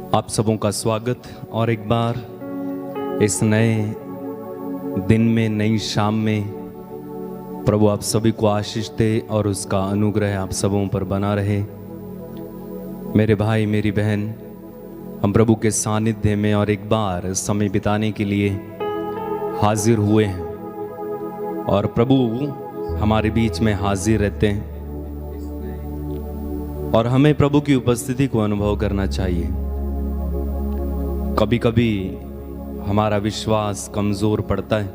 आप सबों का स्वागत और एक बार इस नए दिन में, नई शाम में प्रभु आप सभी को आशीष दे और उसका अनुग्रह आप सबों पर बना रहे। मेरे भाई मेरी बहन, हम प्रभु के सानिध्य में और एक बार समय बिताने के लिए हाजिर हुए हैं और प्रभु हमारे बीच में हाजिर रहते हैं और हमें प्रभु की उपस्थिति को अनुभव करना चाहिए। कभी कभी हमारा विश्वास कमजोर पड़ता है,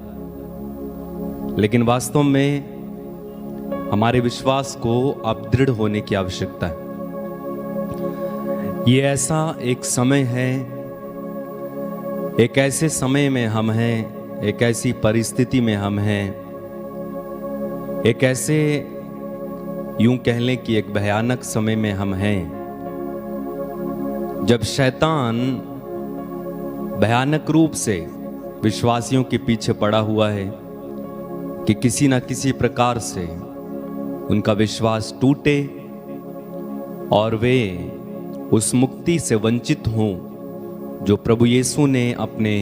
लेकिन वास्तव में हमारे विश्वास को अब दृढ़ होने की आवश्यकता है। ये ऐसा एक समय है, एक ऐसे समय में हम हैं, एक ऐसी परिस्थिति में हम हैं, एक ऐसे यूं कह लें कि एक भयानक समय में हम हैं जब शैतान भयानक रूप से विश्वासियों के पीछे पड़ा हुआ है कि किसी ना किसी प्रकार से उनका विश्वास टूटे और वे उस मुक्ति से वंचित हों जो प्रभु यीशु ने अपने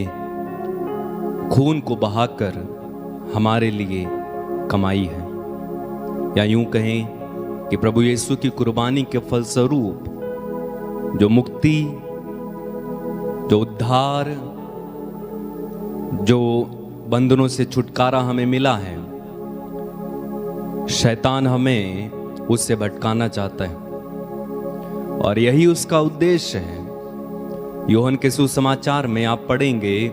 खून को बहाकर हमारे लिए कमाई है। या यूं कहें कि प्रभु यीशु की कुर्बानी के फलस्वरूप जो मुक्ति, जो उद्धार, जो बंधनों से छुटकारा हमें मिला है, शैतान हमें उससे भटकाना चाहता है और यही उसका उद्देश्य है। यूहन्ना के सुसमाचार में आप पढ़ेंगे,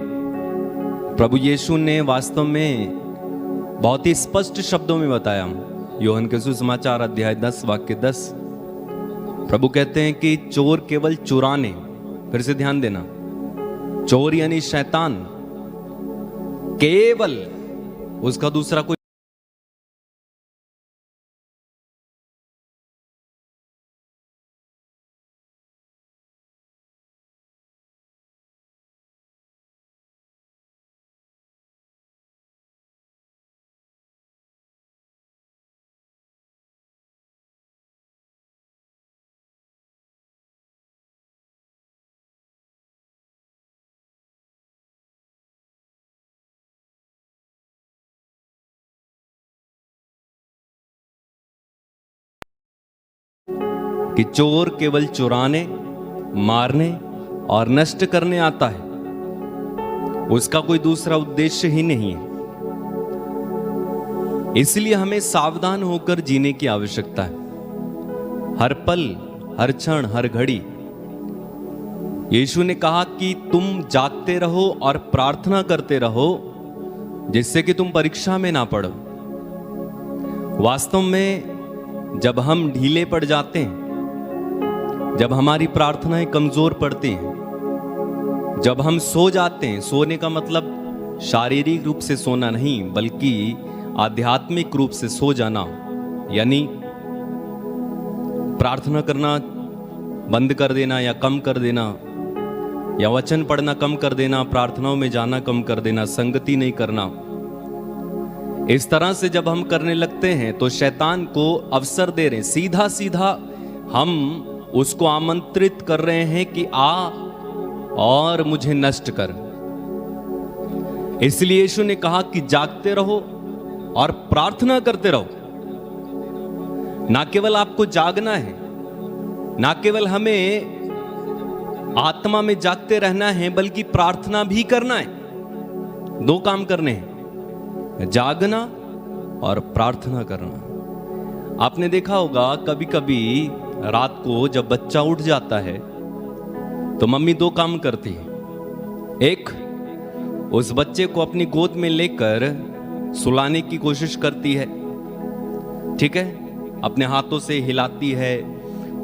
प्रभु यीशु ने वास्तव में बहुत ही स्पष्ट शब्दों में बताया। यूहन्ना के सुसमाचार अध्याय 10 वाक्य 10, प्रभु कहते हैं कि चोर केवल चुराने, फिर से ध्यान देना, चोर यानी शैतान केवल, उसका दूसरा कोई कि चोर केवल चुराने, मारने और नष्ट करने आता है, उसका कोई दूसरा उद्देश्य ही नहीं है। इसलिए हमें सावधान होकर जीने की आवश्यकता है। हर पल, हर क्षण, हर घड़ी यीशु ने कहा कि तुम जागते रहो और प्रार्थना करते रहो जिससे कि तुम परीक्षा में ना पड़ो। वास्तव में जब हम ढीले पड़ जाते हैं, जब हमारी प्रार्थनाएं कमजोर पड़ती हैं, जब हम सो जाते हैं, सोने का मतलब शारीरिक रूप से सोना नहीं बल्कि आध्यात्मिक रूप से सो जाना, यानी प्रार्थना करना बंद कर देना या कम कर देना, या वचन पढ़ना कम कर देना, प्रार्थनाओं में जाना कम कर देना, संगति नहीं करना। इस तरह से जब हम करने लगते हैं तो शैतान को अवसर दे रहे हैं, सीधा सीधा हम उसको आमंत्रित कर रहे हैं कि आ और मुझे नष्ट कर। इसलिए यीशु ने कहा कि जागते रहो और प्रार्थना करते रहो। ना केवल आपको जागना है, ना केवल हमें आत्मा में जागते रहना है, बल्कि प्रार्थना भी करना है। दो काम करने हैं, जागना और प्रार्थना करना। आपने देखा होगा कभी कभी रात को जब बच्चा उठ जाता है तो मम्मी दो काम करती है। एक, उस बच्चे को अपनी गोद में लेकर सुलाने की कोशिश करती है, ठीक है, अपने हाथों से हिलाती है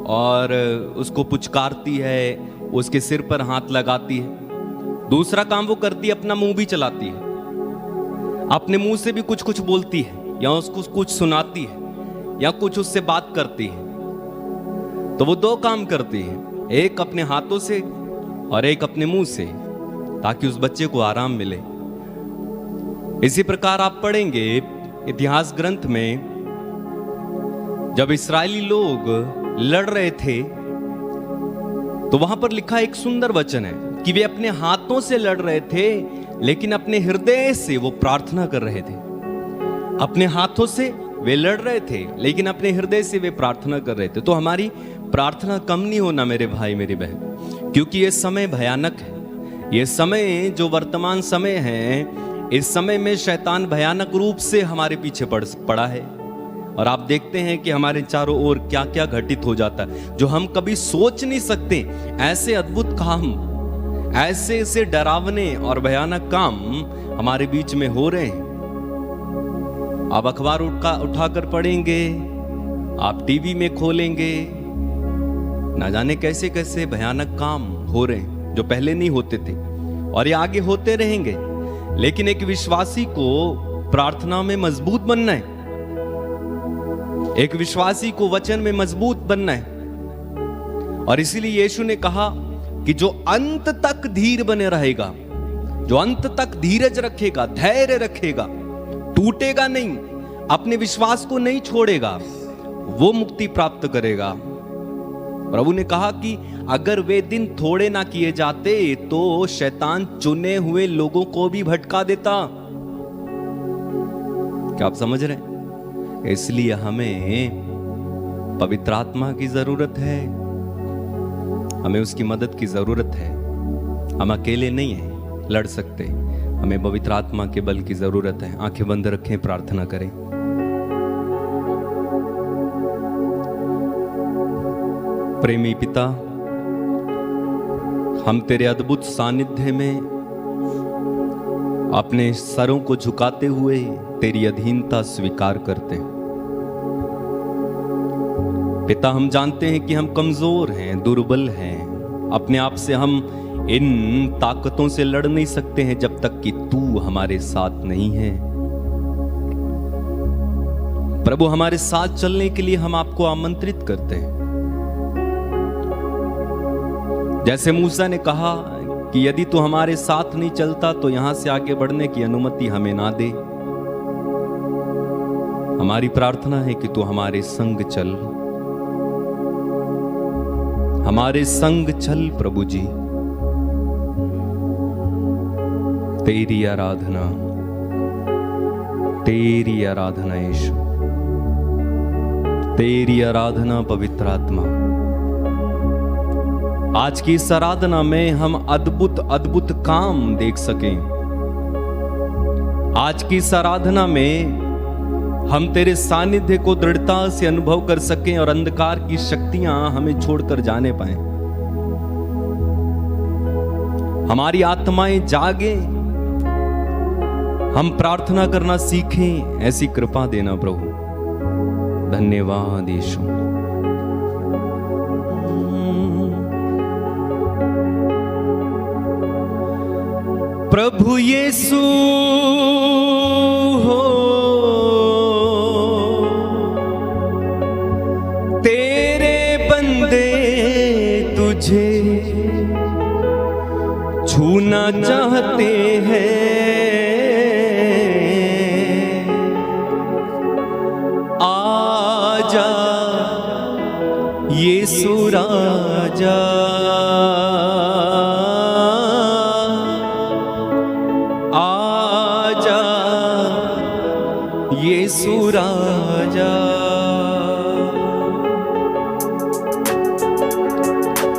और उसको पुचकारती है, उसके सिर पर हाथ लगाती है। दूसरा काम वो करती है, अपना मुंह भी चलाती है, अपने मुंह से भी कुछ कुछ बोलती है, या उसको कुछ सुनाती है, या कुछ उससे बात करती है। तो वो दो काम करती है, एक अपने हाथों से और एक अपने मुंह से, ताकि उस बच्चे को आराम मिले। इसी प्रकार आप पढ़ेंगे इतिहास ग्रंथ में, जब इस्राएली लोग लड़ रहे थे तो वहां पर लिखा एक सुंदर वचन है कि वे अपने हाथों से लड़ रहे थे, लेकिन अपने हृदय से वो प्रार्थना कर रहे थे। अपने हाथों से वे लड़ रहे थे, लेकिन अपने हृदय से वे प्रार्थना कर रहे थे। तो हमारी प्रार्थना कम नहीं होना मेरे भाई मेरी बहन, क्योंकि ये समय भयानक है। ये समय जो वर्तमान समय है, इस समय में शैतान भयानक रूप से हमारे पीछे पड़ा है। और आप देखते हैं कि हमारे चारों ओर क्या क्या घटित हो जाता है, जो हम कभी सोच नहीं सकते। ऐसे अद्भुत काम, ऐसे ऐसे डरावने और भयानक काम हमारे बीच में हो रहे हैं। आप अखबार उठाकर पढ़ेंगे, आप टीवी में खोलेंगे, ना जाने कैसे कैसे भयानक काम हो रहे हैं जो पहले नहीं होते थे, और ये आगे होते रहेंगे। लेकिन एक विश्वासी को प्रार्थना में मजबूत बनना है, एक विश्वासी को वचन में मजबूत बनना है। और इसीलिए यीशु ने कहा कि जो अंत तक धीर बने रहेगा, जो अंत तक धीरज रखेगा, धैर्य रखेगा, टूटेगा नहीं, अपने विश्वास को नहीं छोड़ेगा, वो मुक्ति प्राप्त करेगा। प्रभु ने कहा कि अगर वे दिन थोड़े ना किए जाते तो शैतान चुने हुए लोगों को भी भटका देता। क्या आप समझ रहे हैं? इसलिए हमें पवित्र आत्मा की जरूरत है, हमें उसकी मदद की जरूरत है। हम अकेले नहीं हैं लड़ सकते, हमें पवित्र आत्मा के बल की जरूरत है। आंखें बंद रखें, प्रार्थना करें। प्रेमी पिता, हम तेरे अद्भुत सानिध्य में अपने सरों को झुकाते हुए तेरी अधीनता स्वीकार करते हैं। पिता, हम जानते हैं कि हम कमजोर हैं, दुर्बल हैं। अपने आप से हम इन ताकतों से लड़ नहीं सकते हैं जब तक कि तू हमारे साथ नहीं है। प्रभु, हमारे साथ चलने के लिए हम आपको आमंत्रित करते हैं। जैसे मूसा ने कहा कि यदि तू हमारे साथ नहीं चलता तो यहां से आगे बढ़ने की अनुमति हमें ना दे। हमारी प्रार्थना है कि तू हमारे संग चल, हमारे संग चल प्रभु जी। तेरी आराधना, तेरी आराधना यीशु, तेरी आराधना पवित्र आत्मा। आज की इस आराधना में हम अद्भुत अद्भुत काम देख सकें। आज की इस आराधना में हम तेरे सानिध्य को दृढ़ता से अनुभव कर सकें और अंधकार की शक्तियां हमें छोड़कर जाने पाएं। हमारी आत्माएं जागे, हम प्रार्थना करना सीखें, ऐसी कृपा देना प्रभु। धन्यवाद यीशु। प्रभु यीशु हो, तेरे बंदे तुझे छूना चाहते हैं। आजा यीशु राजा, यीशु राजा।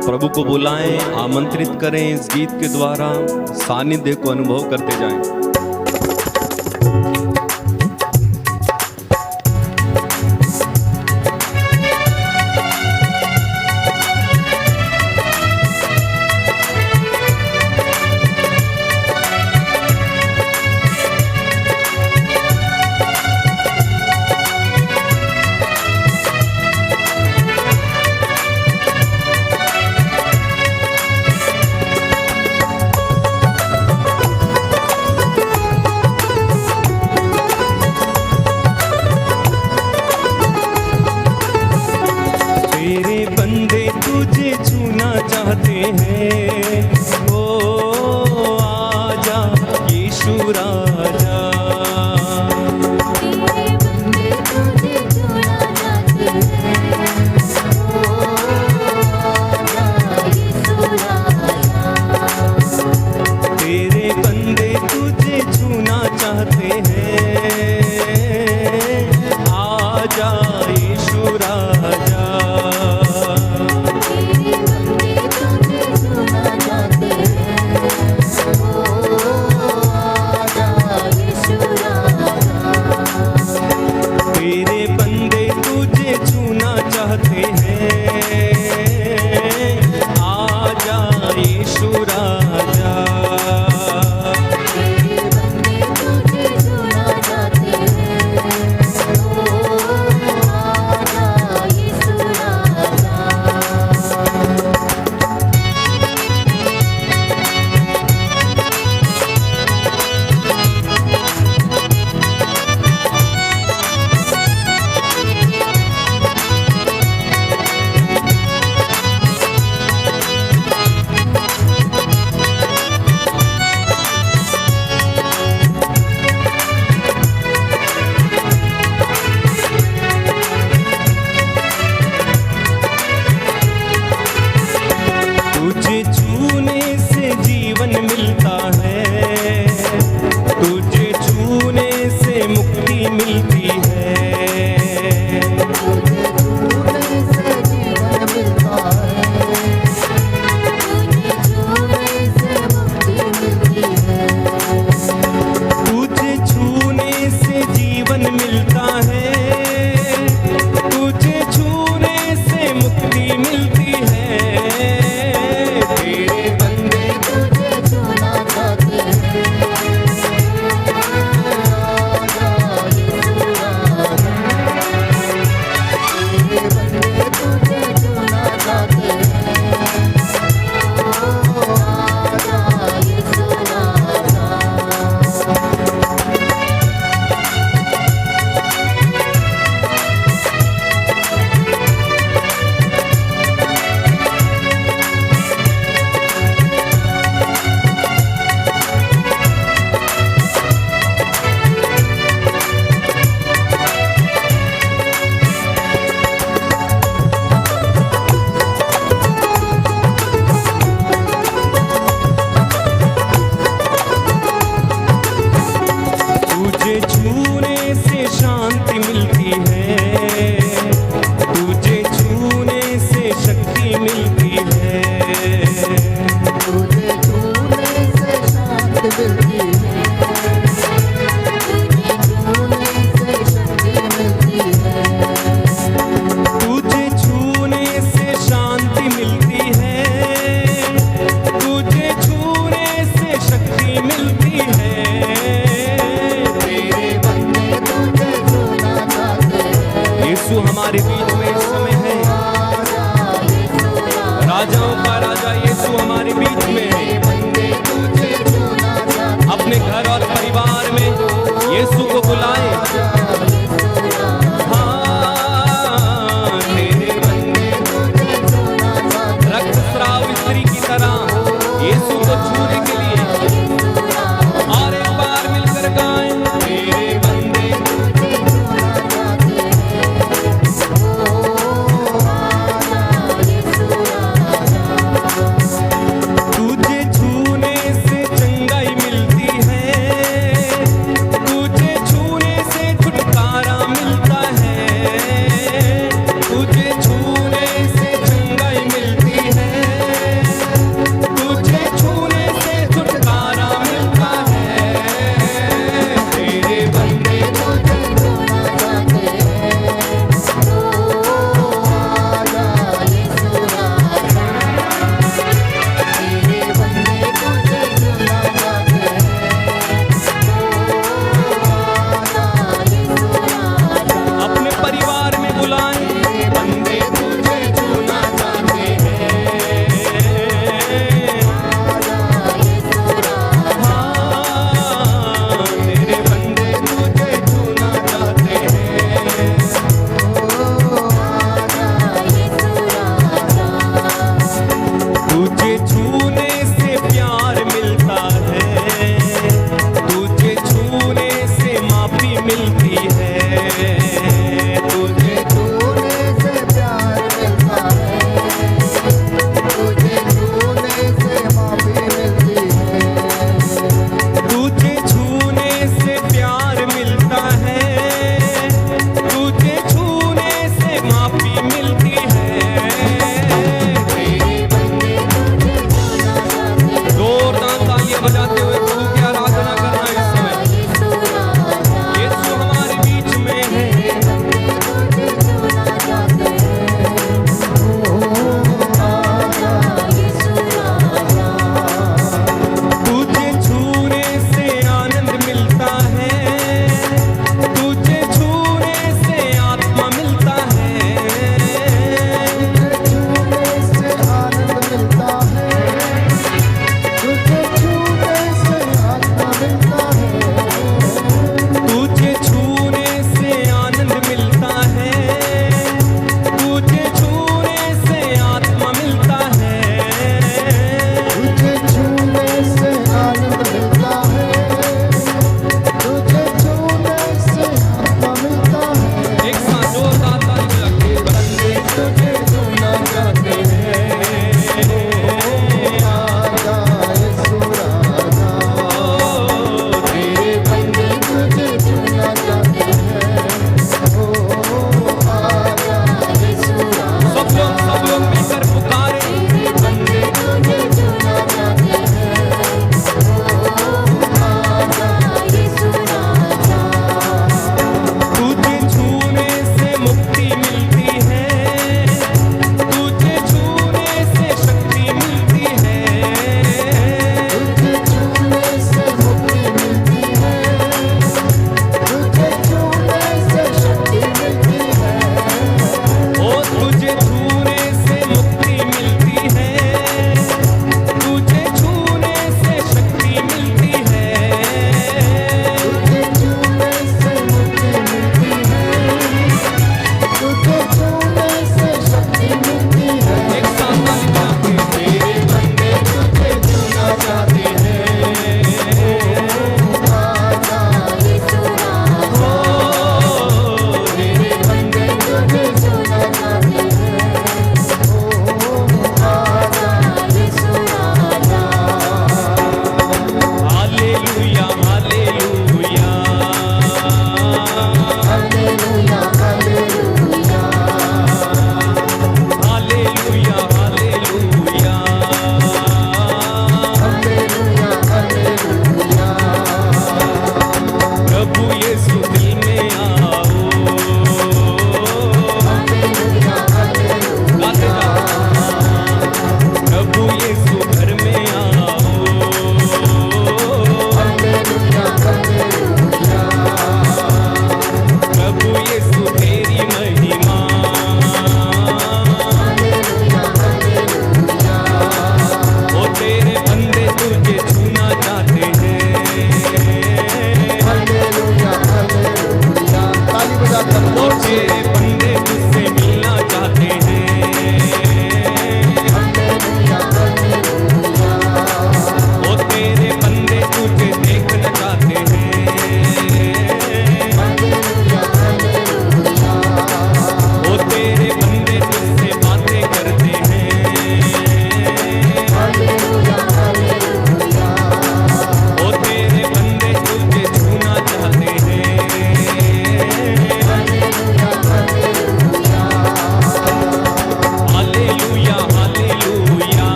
प्रभु को बुलाएं, आमंत्रित करें, इस गीत के द्वारा सानिध्य को अनुभव करते जाएं। की तरह यीशु को छूने के लिए। और एक बार मिलकर गाएं, मेरे बंदे तुझे छूने से चंगाई मिलती है, तुझे छूने से छुटकारा मिलता है, तुझे छूने से चंगाई मिलती है, तुझे छूने से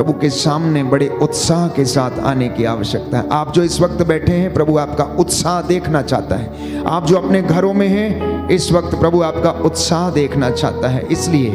प्रभु के सामने बड़े उत्साह के साथ आने की आवश्यकता है। आप जो इस वक्त बैठे हैं, प्रभु आपका उत्साह देखना चाहता है। आप जो अपने घरों में हैं, इस वक्त प्रभु आपका उत्साह देखना चाहता है। इसलिए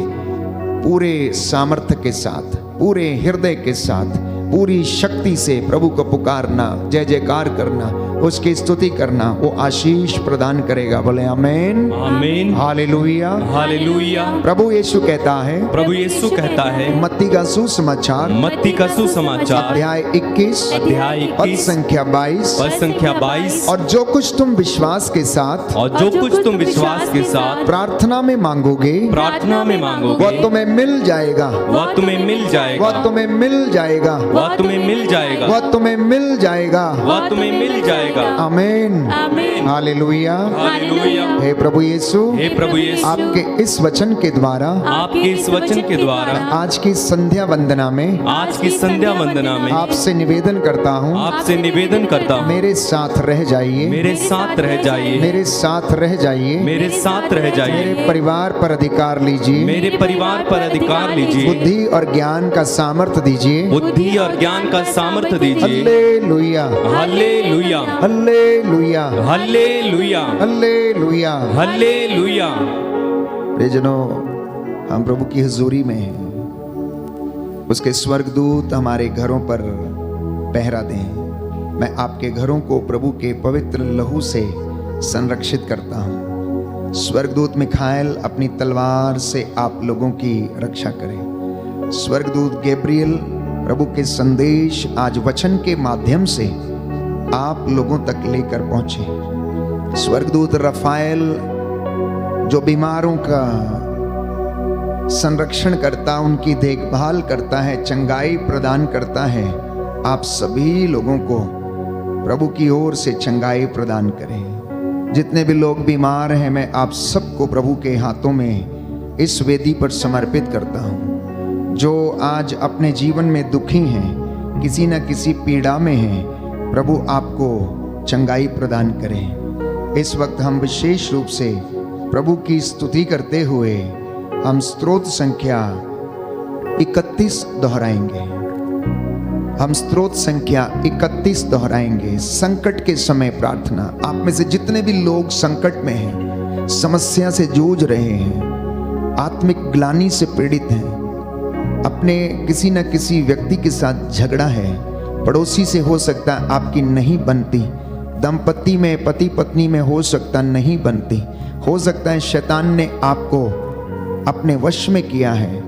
पूरे सामर्थ्य के साथ, पूरे हृदय के साथ, पूरी शक्ति से प्रभु को पुकारना, जय जयकार करना, उसकी स्तुति करना, वो आशीष प्रदान करेगा। बोले आमीन, आमीन, हालेलुया, हालेलुया। प्रभु यीशु कहता है, प्रभु यीशु कहता है, मत्ती का सुसमाचार, मत्ती का सुसमाचार अध्याय 21 अध्याय पद 21 संख्या 22, पद संख्या 22, और जो कुछ तुम विश्वास के साथ और जो कुछ तुम विश्वास के साथ प्रार्थना में मांगोगे, प्रार्थना में मांगोगे, वह तुम्हें मिल जाएगा, वह तुम्हें मिल जाएगा, वह तुम्हें मिल जाएगा, वह तुम्हें मिल जाएगा, वह तुम्हें मिल जाएगा। वह तुम्हें मिल जाएगा। आमीन, आमीन, हालेलुया। हालेलुया। हे प्रभु यीशु, हे प्रभु यीशु, आपके इस वचन के द्वारा, आपके इस वचन के द्वारा आज की संध्या वंदना में, आज की संध्या वंदना में आपसे निवेदन करता हूँ, आपसे निवेदन करता हूँ, मेरे साथ रह जाइए, मेरे साथ रह जाइए, मेरे साथ रह जाइए, मेरे साथ रह जाइए, मेरे परिवार पर अधिकार लीजिए, मेरे परिवार पर अधिकार लीजिए, बुद्धि और ज्ञान का सामर्थ्य दीजिए, बुद्धि और ज्ञान का सामर्थ्य दीजिए। Hallelujah, hallelujah, hallelujah, hallelujah, hallelujah. Hallelujah. प्रियजनों, हम प्रभु की हुजूरी में हैं। उसके स्वर्गदूत हमारे घरों पर पहरा दें। मैं आपके घरों को प्रभु के पवित्र लहू से संरक्षित करता हूँ। स्वर्गदूत मिखाएल अपनी तलवार से आप लोगों की रक्षा करें। स्वर्गदूत गैब्रियल प्रभु के संदेश आज वचन के माध्यम से आप लोगों तक लेकर पहुंचे। स्वर्गदूत रफाएल जो बीमारों का संरक्षण करता, उनकी देखभाल करता है, चंगाई प्रदान करता है, आप सभी लोगों को प्रभु की ओर से चंगाई प्रदान करें। जितने भी लोग बीमार हैं, मैं आप सबको प्रभु के हाथों में इस वेदी पर समर्पित करता हूँ। जो आज अपने जीवन में दुखी हैं, किसी न किसी पीड़ा में हैं, प्रभु आपको चंगाई प्रदान करें। इस वक्त हम विशेष रूप से प्रभु की स्तुति करते हुए हम स्तोत्र संख्या 31 दोहराएंगे। हम स्तोत्र संख्या 31 दोहराएंगे। संकट के समय प्रार्थना। आप में से जितने भी लोग संकट में हैं, समस्या से जूझ रहे हैं, आत्मिक ग्लानि से पीड़ित हैं, अपने किसी न किसी व्यक्ति के साथ झगड़ा है, पड़ोसी से हो सकता है आपकी नहीं बनती, दंपति में पति पत्नी में हो सकता नहीं बनती, हो सकता है शैतान ने आपको अपने वश में किया है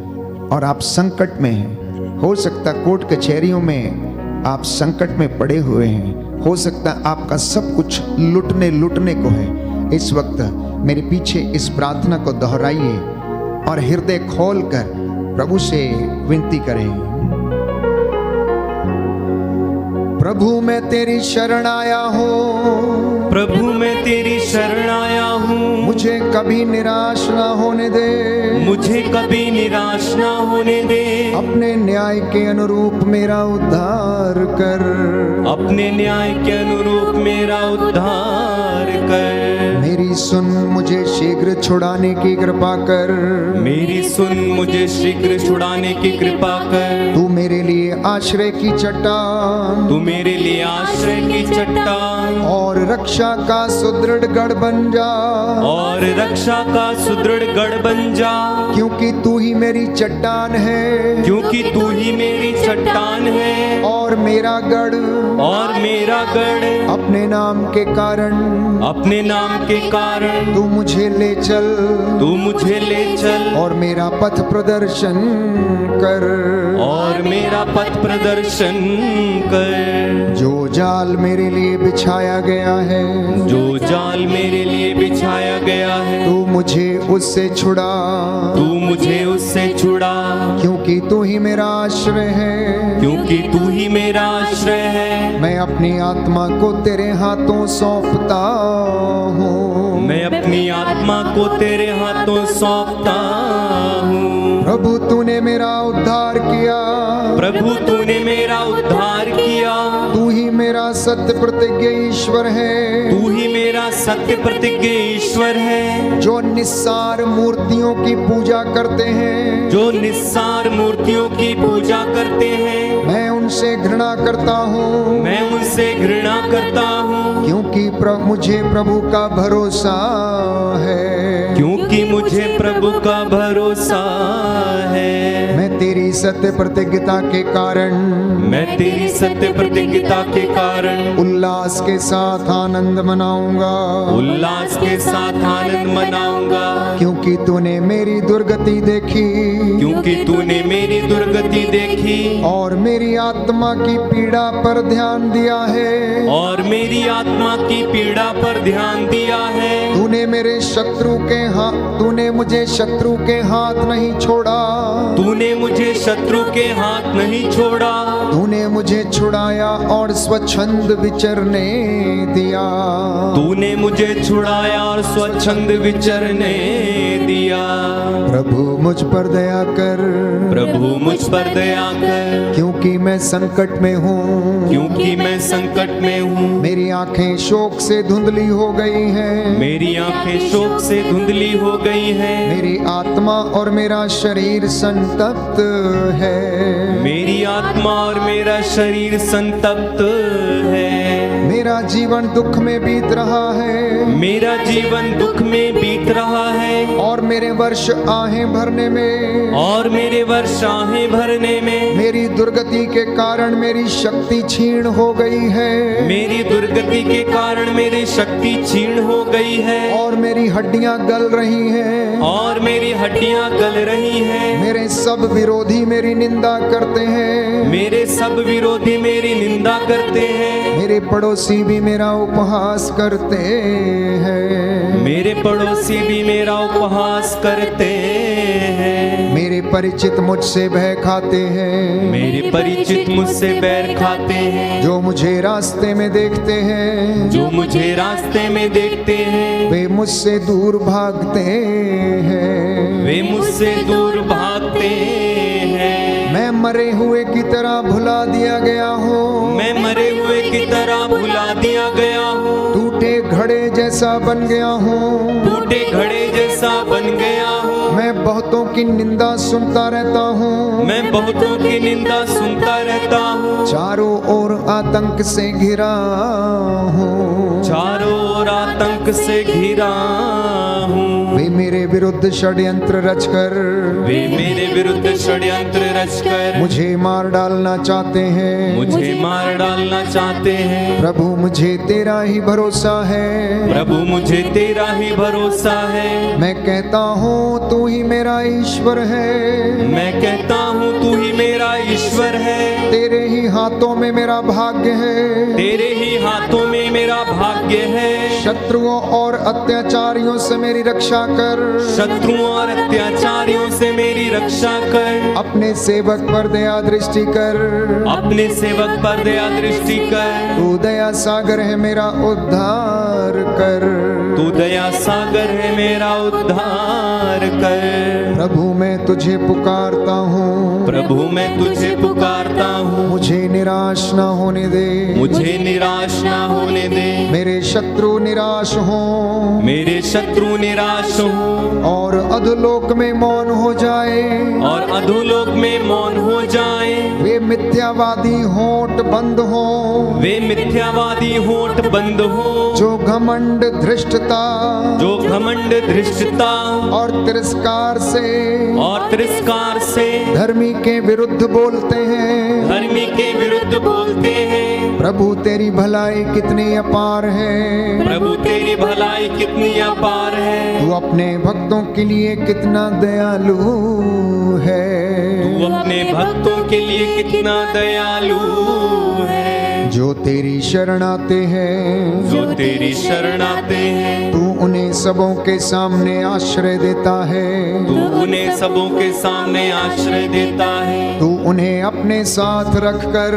और आप संकट में हैं, हो सकता कोर्ट कचहरियों में आप संकट में पड़े हुए हैं, हो सकता आपका सब कुछ लुटने को है। इस वक्त मेरे पीछे इस प्रार्थना को दोहराइए और हृदय खोलकर प्रभु से विनती करें। प्रभु मैं तेरी शरण आया हूँ, प्रभु मैं तेरी शरण आया हूँ, मुझे कभी निराश ना होने दे, मुझे कभी निराश ना होने दे, अपने न्याय के अनुरूप मेरा उद्धार कर, अपने न्याय के अनुरूप मेरा उद्धार कर। मेरी सुन मुझे शीघ्र छुड़ाने की कृपा कर, मेरी सुन मुझे शीघ्र छुड़ाने की कृपा कर। तू मेरे लिए आश्रय की चट्टान, तू मेरे लिए आश्रय की चट्टान और रक्षा का सुदृढ़ गढ़ बन जा, और रक्षा का सुदृढ़ गढ़ बन जा, क्योंकि तू ही मेरी चट्टान है, क्योंकि तू ही मेरी चट्टान है, और मेरा गढ़, और मेरा गढ़, अपने नाम के कारण, अपने नाम के कारण तू मुझे ले चल, तू मुझे ले चल, और मेरा पथ प्रदर्शन कर, और मेरा पथ प्रदर्शन कर। जो जाल मेरे लिए बिछाया गया है, जो जाल मेरे लिए बिछाया गया है, तू मुझे उससे छुड़ा, तू मुझे उससे छुड़ा, क्योंकि तू ही मेरा आश्रय है, क्योंकि तू ही मेरा आश्रय है। मैं अपनी आत्मा को तेरे हाथों सौंपता हूँ, मैं अपनी आत्मा को तेरे हाथों सौंपता हूँ। प्रभु तूने मेरा उद्धार किया, प्रभु तूने मेरा उद्धार किया। तू ही मेरा सत्य प्रतिज्ञ ईश्वर है, तू ही मेरा सत्य प्रतिज्ञ ईश्वर है। जो निस्सार मूर्तियों की पूजा करते हैं, जो निस्सार मूर्तियों की पूजा करते हैं, मैं उनसे घृणा करता हूँ। मैं उनसे घृणा करता हूँ, क्योंकि मुझे प्रभु का भरोसा है। क्योंकि मुझे प्रभु का भरोसा है। मैं तेरी सत्य प्रतिज्ञता के कारण, मैं तेरी सत्य प्रतिज्ञता के कारण उल्लास के साथ आनंद मनाऊंगा। उल्लास के साथ आनंद मनाऊंगा। क्योंकि तूने मेरी दुर्गति देखी, क्योंकि तूने मेरी दुर्गति देखी और मेरी आत्मा की पीड़ा पर ध्यान दिया है। और मेरी आत्मा की पीड़ा पर ध्यान दिया है। तूने मुझे शत्रु के हाथ नहीं छोड़ा। तूने मुझे शत्रु के हाथ नहीं छोड़ा। तूने मुझे छुड़ाया और स्वच्छंद विचरने दिया। तूने मुझे छुड़ाया और स्वच्छंद विचरने दिया। प्रभु मुझ पर दया कर, प्रभु मुझ पर दया कर, क्योंकि मैं संकट में हूँ। क्योंकि मैं संकट में हूँ। मेरी आंखें शोक से धुंधली हो गई हैं। मेरी आंखें शोक से धुंधली हो गई हैं। मेरी आत्मा और मेरा शरीर संतप्त है। मेरी आत्मा और मेरा शरीर संतप्त है। मेरा जीवन दुख में बीत रहा है। मेरा जीवन दुख में बीत रहा है। और मेरे वर्ष आहें भरने में, और मेरे वर्ष आहें भरने में मेरी दुर्गति के कारण मेरी शक्ति क्षीण हो गई है। मेरी दुर्गति के कारण मेरी शक्ति क्षीण हो गई है। और मेरी हड्डियां गल रही हैं। और मेरी हड्डियां गल रही हैं। मेरे सब विरोधी मेरी निंदा करते हैं। मेरे सब विरोधी मेरी निंदा करते हैं। मेरे पड़ोसी भी मेरा उपहास करते हैं। मेरे पड़ोसी भी मेरा उपहास करते हैं। मेरे परिचित मुझसे भय खाते हैं। मेरे परिचित मुझसे बैर खाते हैं। जो मुझे रास्ते में देखते हैं, जो मुझे रास्ते में देखते हैं, वे मुझसे दूर भागते हैं। वे मुझसे दूर भागते हैं। मैं मरे हुए की तरह भुला दिया गया हूँ। मैं मरे हुए की तरह भुला दिया गया हूँ। टूटे घड़े जैसा बन गया हूँ। टूटे घड़े जैसा बन गया हूँ। मैं बहुतों की निंदा सुनता रहता हूँ। मैं बहुतों की निंदा सुनता रहता हूँ। चारों ओर आतंक से घिरा हूँ। चारों ओर आतंक से घिरा हूँ। वे मेरे विरुद्ध षड्यंत्र रचकर, वे मेरे विरुद्ध षड्यंत्र रचकर मुझे मार डालना चाहते हैं। मुझे मार डालना चाहते हैं। प्रभु मुझे तेरा ही भरोसा है। प्रभु मुझे तेरा ही भरोसा है। मैं कहता हूँ तू ही मेरा ईश्वर है। मैं कहता हूँ तू ही मेरा ईश्वर है। तेरे ही हाथों में मेरा भाग्य है। तेरे ही हाथों में मेरा भाग्य है। शत्रुओं और अत्याचारियों से मेरी रक्षा कर। शत्रुओं और अत्याचारियों से मेरी रक्षा कर। अपने सेवक पर दया दृष्टि कर। अपने सेवक पर दया दृष्टि कर। तू दया सागर है मेरा उद्धार कर। तू दया सागर है मेरा उद्धार कर। प्रभु मैं तुझे पुकारता हूँ। प्रभु मैं तुझे पुकारता हूँ। मुझे निराश न होने दे। मुझे निराश ना होने दे। मेरे शत्रु निराश हों। मेरे शत्रु निराश हों। और अधोलोक में मौन हो जाए। और अधोलोक में मौन हो जाए। वे मिथ्यावादी होंठ बंद हों। वे मिथ्यावादी होंठ बंद हो। जो घमंड धृष्टता, जो घमंड धृष्टता और तिरस्कार से धर्मी के विरुद्ध बोलते हैं। धर्मी के विरुद्ध बोलते हैं। प्रभु तेरी भलाई कितनी अपार है। प्रभु तेरी भलाई कितनी अपार है। तू अपने भक्तों के लिए कितना दयालु है। तू अपने भक्तों के लिए कितना दयालु है। जो तेरी शरण आते हैं, जो तेरी शरण आते हैं, तू उन्हें सबों के सामने आश्रय देता है। तू उन्हें सबों के सामने आश्रय देता है। तू उन्हें अपने साथ रखकर,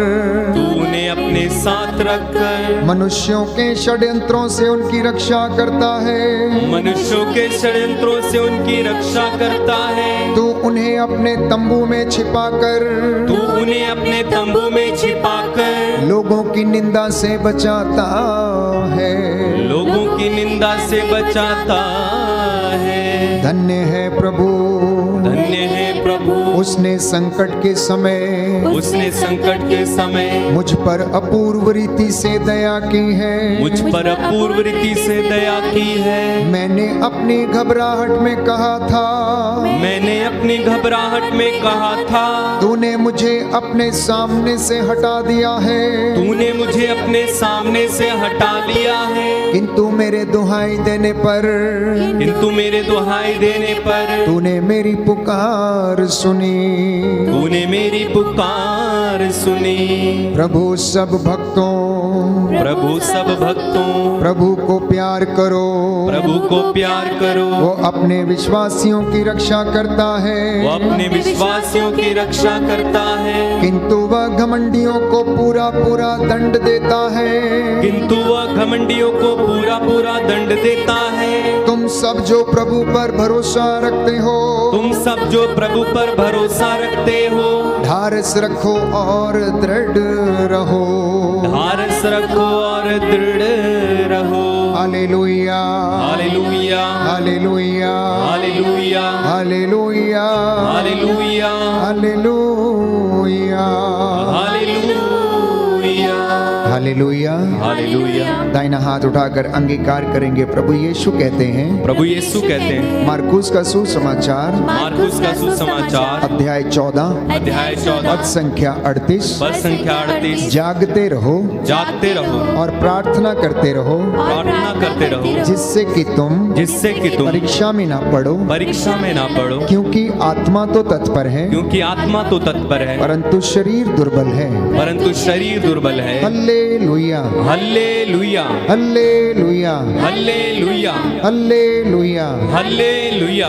तू उन्हें अपने साथ रखकर मनुष्यों के षड्यंत्रों से उनकी रक्षा करता है। मनुष्यों के षड्यंत्रों से उनकी रक्षा करता है। तू उन्हें अपने तंबू में छिपाकर, तू उन्हें अपने तंबू में छिपाकर लोगों की निंदा से बचाता है। लोगों की निंदा से बचाता है। धन्य है प्रभु, धन्य है प्रभु, उसने संकट के समय मुझ पर अपूर्व रीति से दया की है। मुझ पर अपूर्व रीति से दया की है। मैंने अपनी घबराहट में कहा था, मैंने अपनी घबराहट में कहा था, तूने मुझे अपने सामने से हटा दिया है। तूने मुझे अपने सामने से हटा लिया है। किंतु मेरे दुहाई देने पर, किंतु मेरे दुहाई देने पर तूने मेरी पुकार सुनी। तूने मेरी पुकार सुनी। प्रभु सब भक्तों, प्रभु सब भक्तों, प्रभु को प्यार करो। प्रभु को प्यार करो। वो अपने विश्वासियों की रक्षा करता है। वो अपने विश्वासियों की रक्षा करता है। किंतु वह घमंडियों को पूरा पूरा दंड देता है। किंतु वह घमंडियों को पूरा पूरा दंड देता है। तुम सब जो प्रभु पर भरोसा रखते हो, तुम सब जो प्रभु पर भरोसा रखते हो, ढारस रखो और दृढ़ रहो। ढारस रखो और दृढ़ रहो। Hallelujah, hallelujah, hallelujah, hallelujah, hallelujah, hallelujah, hallelujah, hallelujah, hallelujah, hallelujah. दाहिना हाथ उठाकर अंगीकार करेंगे। प्रभु यीशु कहते हैं, प्रभु यीशु कहते हैं, मार्कुस का सुसमाचार मार्कुस का सुसमाचार अध्याय 14 अध्याय 14 पद संख्या 38, पद संख्या 38, जागते रहो जागते रहो और प्रार्थना करते रहो, प्रार्थना करते रहो, जिससे कि तुम परीक्षा में ना पड़ो, परीक्षा में ना पड़ो, क्योंकि आत्मा तो तत्पर है, क्योंकि आत्मा तो तत्पर है, परंतु शरीर दुर्बल है। परंतु शरीर दुर्बल है। Hallelujah, hallelujah, hallelujah, hallelujah, hallelujah, hallelujah.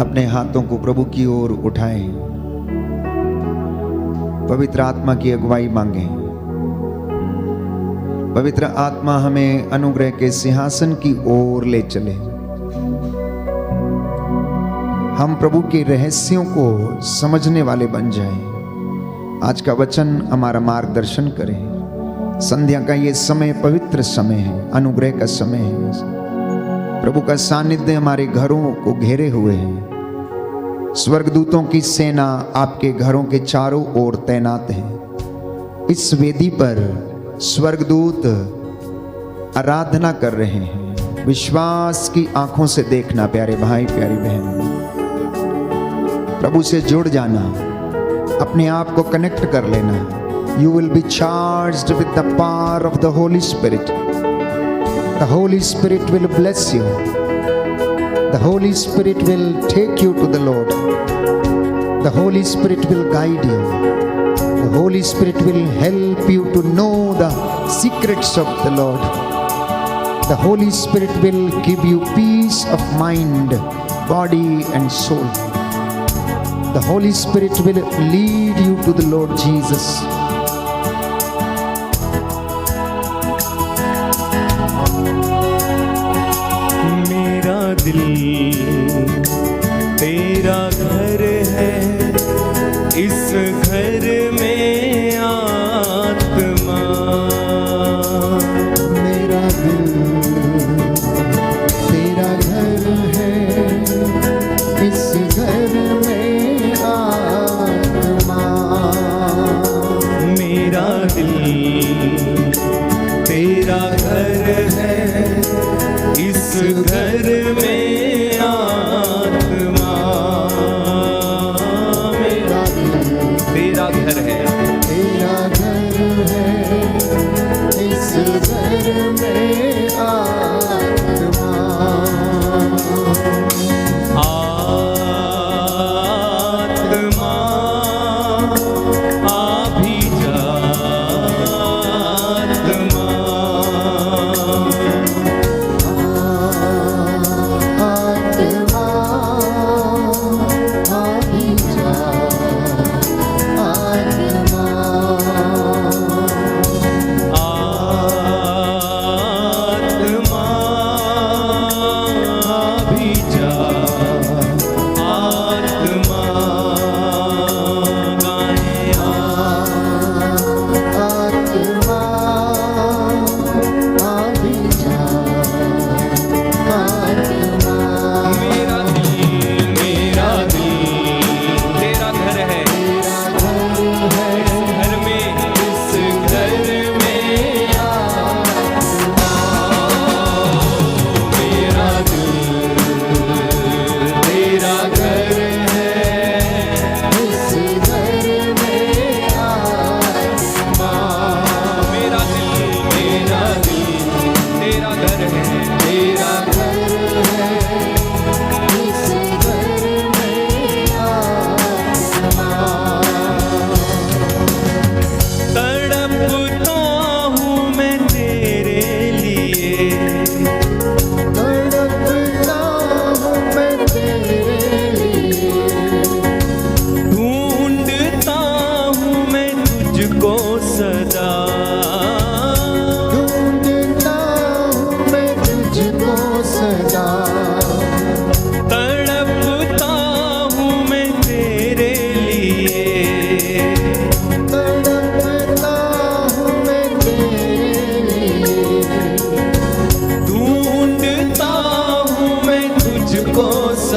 अपने हाथों को प्रभु की ओर उठाएं, पवित्र आत्मा की अगुवाई मांगें। पवित्र आत्मा हमें अनुग्रह के सिंहासन की ओर ले चले। हम प्रभु के रहस्यों को समझने वाले बन जाएं। आज का वचन हमारा मार्गदर्शन करे। संध्या का ये समय पवित्र समय है, अनुग्रह का समय है। प्रभु का सानिध्य हमारे घरों को घेरे हुए है। स्वर्गदूतों की सेना आपके घरों के चारों ओर तैनात है। इस वेदी पर स्वर्गदूत आराधना कर रहे हैं। विश्वास की आंखों से देखना प्यारे भाई प्यारी बहन, प्रभु से जुड़ जाना, अपने आप को कनेक्ट कर लेना। You will be charged with the power of the Holy Spirit. The Holy Spirit will bless you. The Holy Spirit will take you to the Lord. The Holy Spirit will guide you. The Holy Spirit will help you to know the secrets of the Lord. The Holy Spirit will give you peace of mind, body and soul. The Holy Spirit will lead you to the Lord Jesus. मेरा दिल तेरा घर है, इस घर में आत्मा। मेरा दिल तेरा घर है, इस घर में आत्मा। मेरा दिल तेरा घर है, इस घर में आत्मा।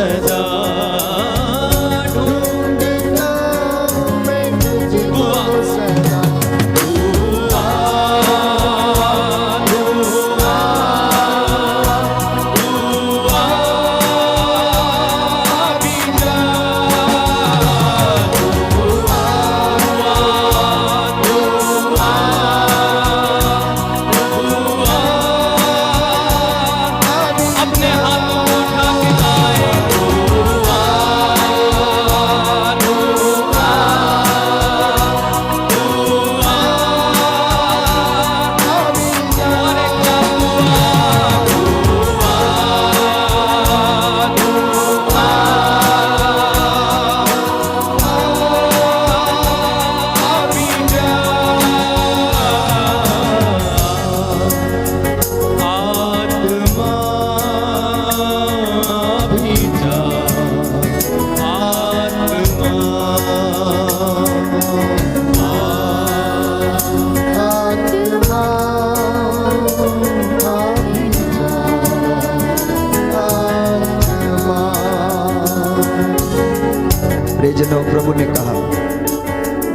सदा ढूंढता हूँ मैं तुझको सदा। अपने हाथों को उठा के गाए और एक आत्मा भी जा, आत्मा आत्मा आत्मा प्रियजनों, प्रभु ने कहा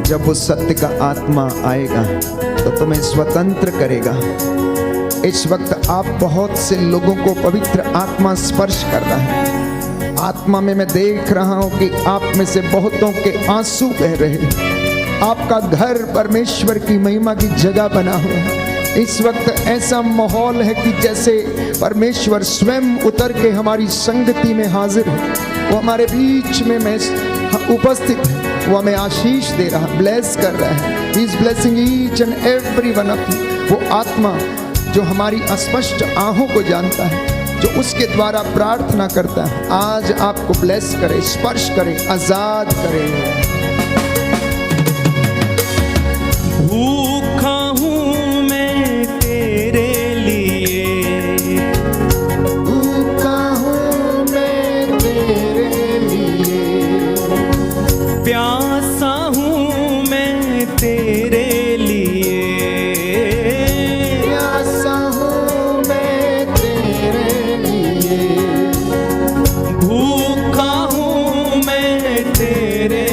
जब वो सत्य का आत्मा आएगा तो तुम्हें स्वतंत्र करेगा। इस वक्त आप बहुत से लोगों को पवित्र आत्मा स्पर्श कर रहा है। आत्मा में मैं देख रहा हूं कि आप में से बहुतों के आंसू बह रहे हैं। आपका घर परमेश्वर की महिमा की जगह बना हुआ है। इस वक्त ऐसा माहौल है कि जैसे परमेश्वर स्वयं उतर के हमारी संगति में हाजिर है। वो हमारे बीच में उपस्थित है। वो हमें आशीष दे रहा, ब्लेस कर रहा है। He is blessing each and every one of you। वो आत्मा जो हमारी अस्पष्ट आहों को जानता है, जो उसके द्वारा प्रार्थना करता है, आज आपको ब्लेस करे, स्पर्श करे, आजाद करे। भूखा हूँ मैं तेरे लिए, भूखा हूँ मैं तेरे लिए, प्यासा हूँ मैं तेरे लिए, प्यासा हूँ मैं तेरे लिए, भूखा हूँ मैं तेरे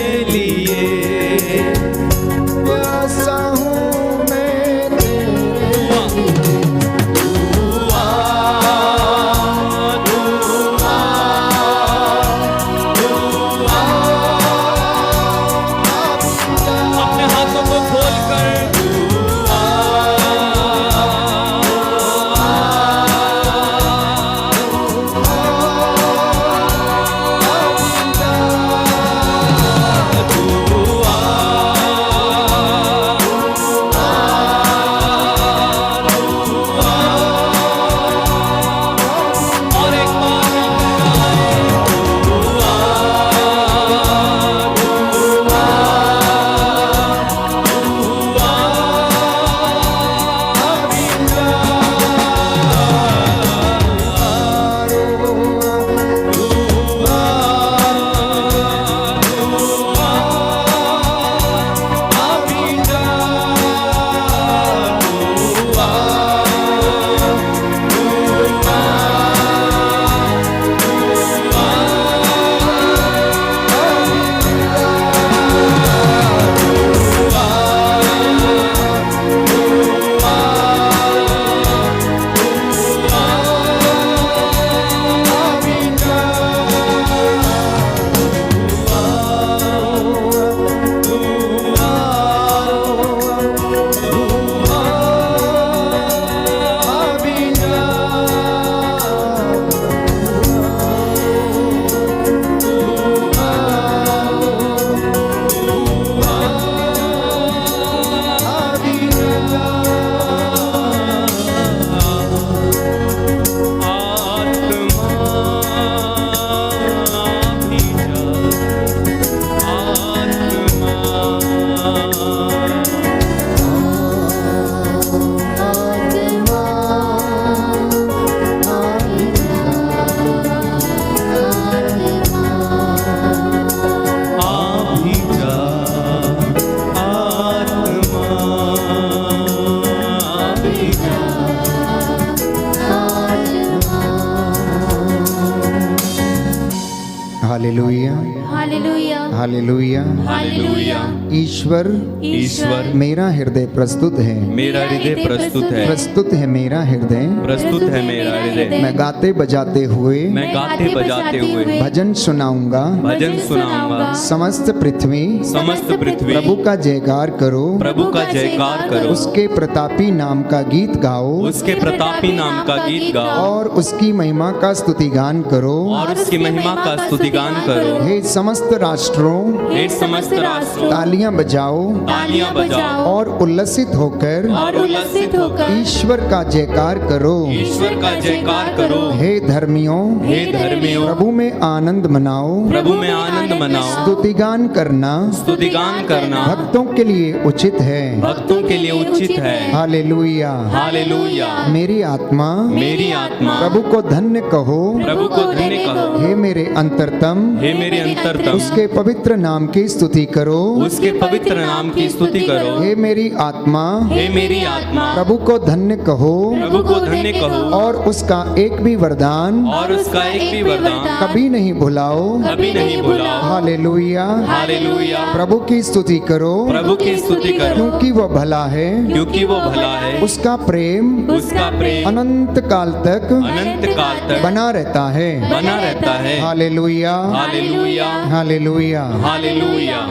हालेलुया, हालेलुया, हालेलुया। हालेलुया। ईश्वर ईश्वर मेरा हृदय प्रस्तुत है, मेरा हृदय प्रस्तुत है, प्रस्तुत है मेरा हृदय। प्रस्तुत है मेरा हृदय। मैं गाते बजाते हुए मैं गाते बजाते हुए भजन सुनाऊंगा। भजन सुनाऊंगा। समस्त पृथ्वी समस्त पृथ्वी प्रभु का जयकार करो। प्रभु का जयकार करो। उसके प्रतापी नाम का गीत गाओ, उसके प्रतापी नाम का गीत गाओ और उसकी महिमा का स्तुतिगान करो। और उसकी महिमा का स्तुतिगान करो। हे समस्त राष्ट्रों हे समस्त राष्ट्रों तालियां बजाओ तालियां बजाओ और उल्लसित होकर और उल्लसित होकर ईश्वर का जयकार करो। ईश्वर का जयकार करो। हे धर्मियों हे धर्मियों प्रभु में आनंद मनाओ। प्रभु में आनंद मनाओ। स्तुतिगान करना स्तुतिगान करना भक्तों के लिए उचित है। भक्तों के लिए उचित है। हालेलुया। हालेलुया। मेरी आत्मा मेरी आत्मा प्रभु को धन्य कहो। प्रभु को धन्य कहो। हे मेरे अंतरतम हे मेरे अंतरतम उसके पवित्र नाम की स्तुति करो। उसके पवित्र नाम की स्तुति करो। हे मेरी आत्मा हे मेरी आत्मा प्रभु को धन्य कहो। प्रभु को धन्य कहो। और उसका एक भी वरदान और उसका एक भी वरदान कभी नहीं भुलाओ। कभी नहीं भुलाओ। हालेलुया। हालेलुया। प्रभु की स्तुति करो, प्रभु की स्तुति करो क्योंकि वो भला है। क्योंकि वो भला है। उसका प्रेम उसका प्रेम अनंत काल तक अनंत काल तक बना रहता है। बना रहता है। Hallelujah, hallelujah. हालेलुया। हालेलुया।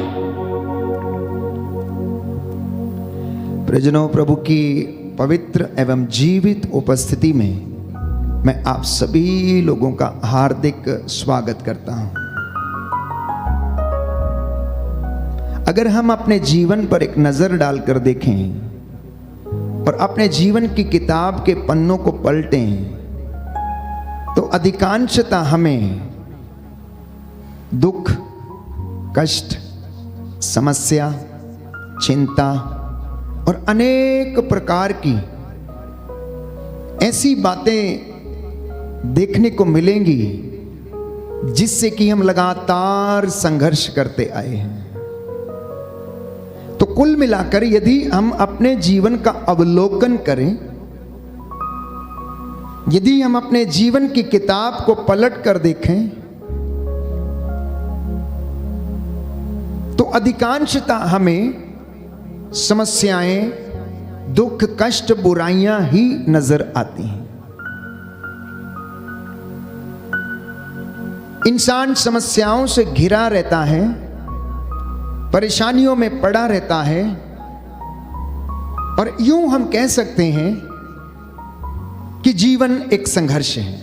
प्रजनों, प्रभु की पवित्र एवं जीवित उपस्थिति में मैं आप सभी लोगों का हार्दिक स्वागत करता हूं। अगर हम अपने जीवन पर एक नजर डालकर देखें और अपने जीवन की किताब के पन्नों को पलटें तो अधिकांशतः हमें दुख, कष्ट, समस्या, चिंता और अनेक प्रकार की ऐसी बातें देखने को मिलेंगी जिससे कि हम लगातार संघर्ष करते आए हैं। तो कुल मिलाकर यदि हम अपने जीवन का अवलोकन करें, यदि हम अपने जीवन की किताब को पलट कर देखें तो अधिकांशतः हमें समस्याएं, दुख, कष्ट, बुराइयां ही नजर आती हैं। इंसान समस्याओं से घिरा रहता है, परेशानियों में पड़ा रहता है और यूं हम कह सकते हैं कि जीवन एक संघर्ष है।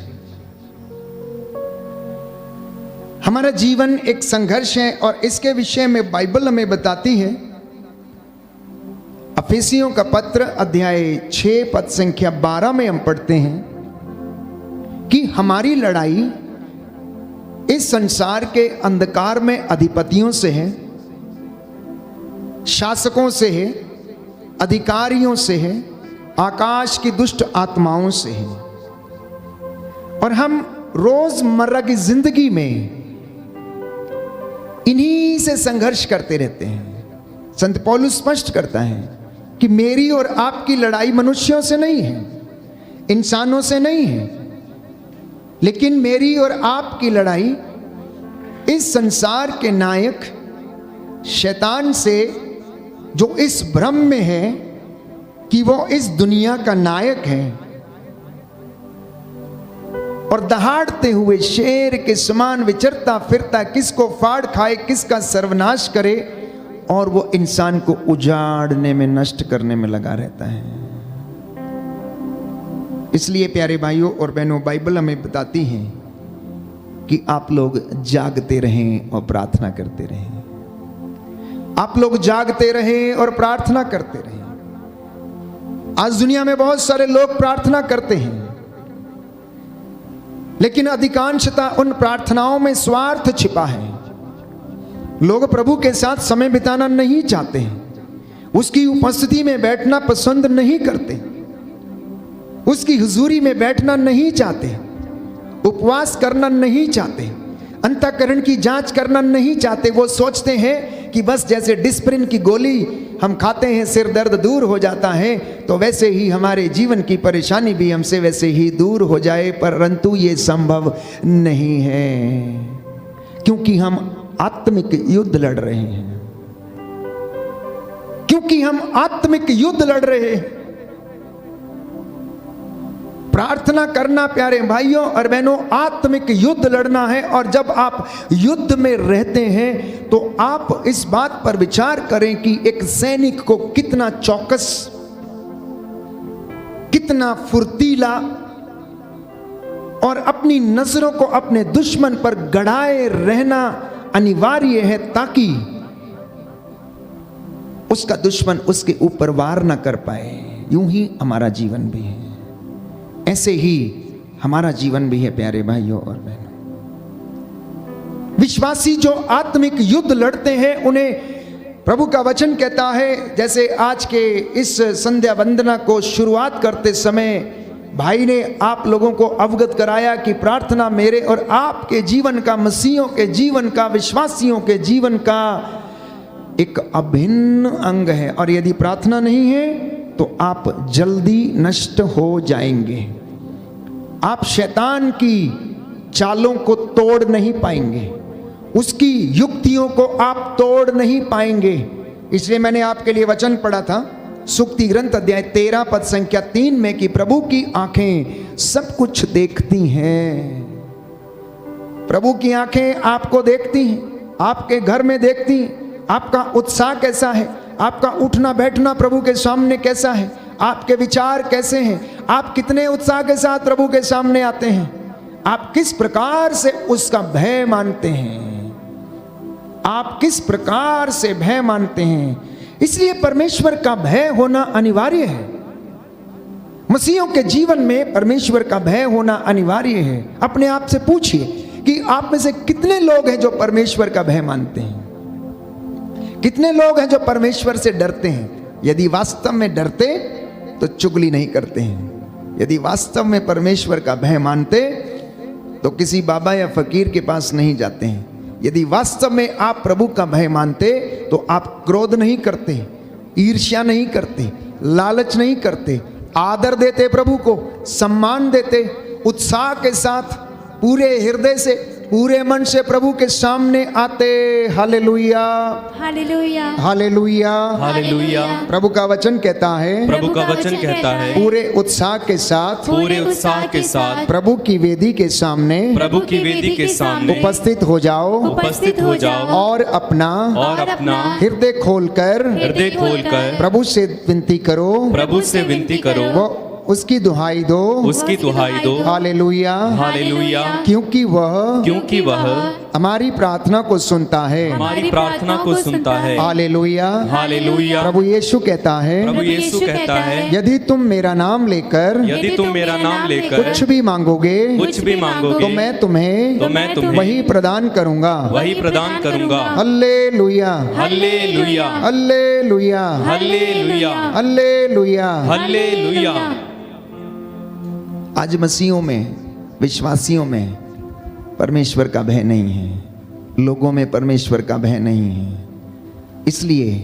हमारा जीवन एक संघर्ष है और इसके विषय में बाइबल हमें बताती है। अफिसियों का पत्र अध्याय 6 पद संख्या 12 में हम पढ़ते हैं कि हमारी लड़ाई इस संसार के अंधकार में अधिपतियों से है, शासकों से है, अधिकारियों से है, आकाश की दुष्ट आत्माओं से है। और हम रोजमर्रा की जिंदगी में इन्हीं से संघर्ष करते रहते हैं। संत पौलुस स्पष्ट करता है कि मेरी और आपकी लड़ाई मनुष्यों से नहीं है, इंसानों से नहीं है, लेकिन मेरी और आपकी लड़ाई इस संसार के नायक शैतान से, जो इस भ्रम में है कि वो इस दुनिया का नायक है और दहाड़ते हुए शेर के समान विचरता फिरता किसको फाड़ खाए, किसका सर्वनाश करे और वो इंसान को उजाड़ने में, नष्ट करने में लगा रहता है। इसलिए प्यारे भाइयों और बहनों, बाइबल हमें बताती है कि आप लोग जागते रहें और प्रार्थना करते रहें। आप लोग जागते रहें और प्रार्थना करते रहें। आज दुनिया में बहुत सारे लोग प्रार्थना करते हैं, लेकिन अधिकांशतः उन प्रार्थनाओं में स्वार्थ छिपा है। लोग प्रभु के साथ समय बिताना नहीं चाहते हैं, उसकी उपस्थिति में बैठना पसंद नहीं करते, उसकी हुजूरी में बैठना नहीं चाहते, उपवास करना नहीं चाहते, अंतःकरण की जांच करना नहीं चाहते। वो सोचते हैं कि बस जैसे डिस्प्रिन की गोली हम खाते हैं, सिर दर्द दूर हो जाता है, तो वैसे ही हमारे जीवन की परेशानी भी हमसे वैसे ही दूर हो जाए, परंतु ये संभव नहीं है। क्योंकि हम आत्मिक युद्ध लड़ रहे हैं, क्योंकि हम आत्मिक युद्ध लड़ रहे हैं। प्रार्थना करना प्यारे भाइयों और बहनों आत्मिक युद्ध लड़ना है। और जब आप युद्ध में रहते हैं तो आप इस बात पर विचार करें कि एक सैनिक को कितना चौकस, कितना फुर्तीला और अपनी नजरों को अपने दुश्मन पर गड़ाए रहना अनिवार्य है, ताकि उसका दुश्मन उसके ऊपर वार ना कर पाए। यूं ही हमारा जीवन भी है, ऐसे ही हमारा जीवन भी है प्यारे भाइयों और बहनों। विश्वासी जो आत्मिक युद्ध लड़ते हैं उन्हें प्रभु का वचन कहता है, जैसे आज के इस संध्या वंदना को शुरुआत करते समय भाई ने आप लोगों को अवगत कराया कि प्रार्थना मेरे और आपके जीवन का, मसीहों के जीवन का, विश्वासियों के जीवन का एक अभिन्न अंग है। और यदि प्रार्थना नहीं है तो आप जल्दी नष्ट हो जाएंगे। आप शैतान की चालों को तोड़ नहीं पाएंगे, उसकी युक्तियों को आप तोड़ नहीं पाएंगे। इसलिए मैंने आपके लिए वचन पढ़ा था सुक्ति ग्रंथ अध्याय 13 पद संख्या 3 में कि प्रभु की आंखें सब कुछ देखती हैं। प्रभु की आंखें आपको देखती हैं, आपके घर में देखती हैं, आपका उत्साह कैसा है, आपका उठना बैठना प्रभु के सामने कैसा है, आपके विचार कैसे हैं, आप कितने उत्साह के साथ प्रभु के सामने आते हैं, आप किस प्रकार से उसका भय मानते हैं, आप किस प्रकार से भय मानते हैं। इसलिए परमेश्वर का भय होना अनिवार्य है। मसीहों के जीवन में परमेश्वर का भय होना अनिवार्य है। अपने आप से पूछिए कि आप में से कितने लोग हैं जो परमेश्वर का भय मानते हैं, कितने लोग हैं जो परमेश्वर से डरते हैं। यदि वास्तव में डरते तो चुगली नहीं करते हैं। यदि वास्तव में परमेश्वर का भय मानते तो किसी बाबा या फकीर के पास नहीं जाते हैं। यदि वास्तव में आप प्रभु का भय मानते तो आप क्रोध नहीं करते, ईर्ष्या नहीं करते, लालच नहीं करते, आदर देते, प्रभु को सम्मान देते, उत्साह के साथ पूरे हृदय से, पूरे मन से प्रभु के सामने आते। Hallelujah, hallelujah, hallelujah, hallelujah. प्रभु का वचन कहता है, प्रभु का वचन कहता है पूरे उत्साह के साथ, पूरे उत्साह के साथ प्रभु की वेदी के सामने, प्रभु की वेदी के सामने उपस्थित हो जाओ, उपस्थित हो जाओ और अपना हृदय खोलकर प्रभु से विनती करो, प्रभु से विनती करो, वो उसकी दुहाई दो, उसकी दुहाई दो। Hallelujah, hallelujah. क्योंकि वह हमारी प्रार्थना को सुनता है, हमारी प्रार्थना को सुनता है। Hallelujah, hallelujah. प्रभु यीशु कहता है, प्रभु यीशु कहता है यदि तुम मेरा नाम लेकर कुछ भी मांगोगे तो मैं तुम्हें वही प्रदान करूंगा, hallelujah, hallelujah, hallelujah, hallelujah, hallelujah, hallelujah. आज मसीहों में, विश्वासियों में परमेश्वर का भय नहीं है, लोगों में परमेश्वर का भय नहीं है। इसलिए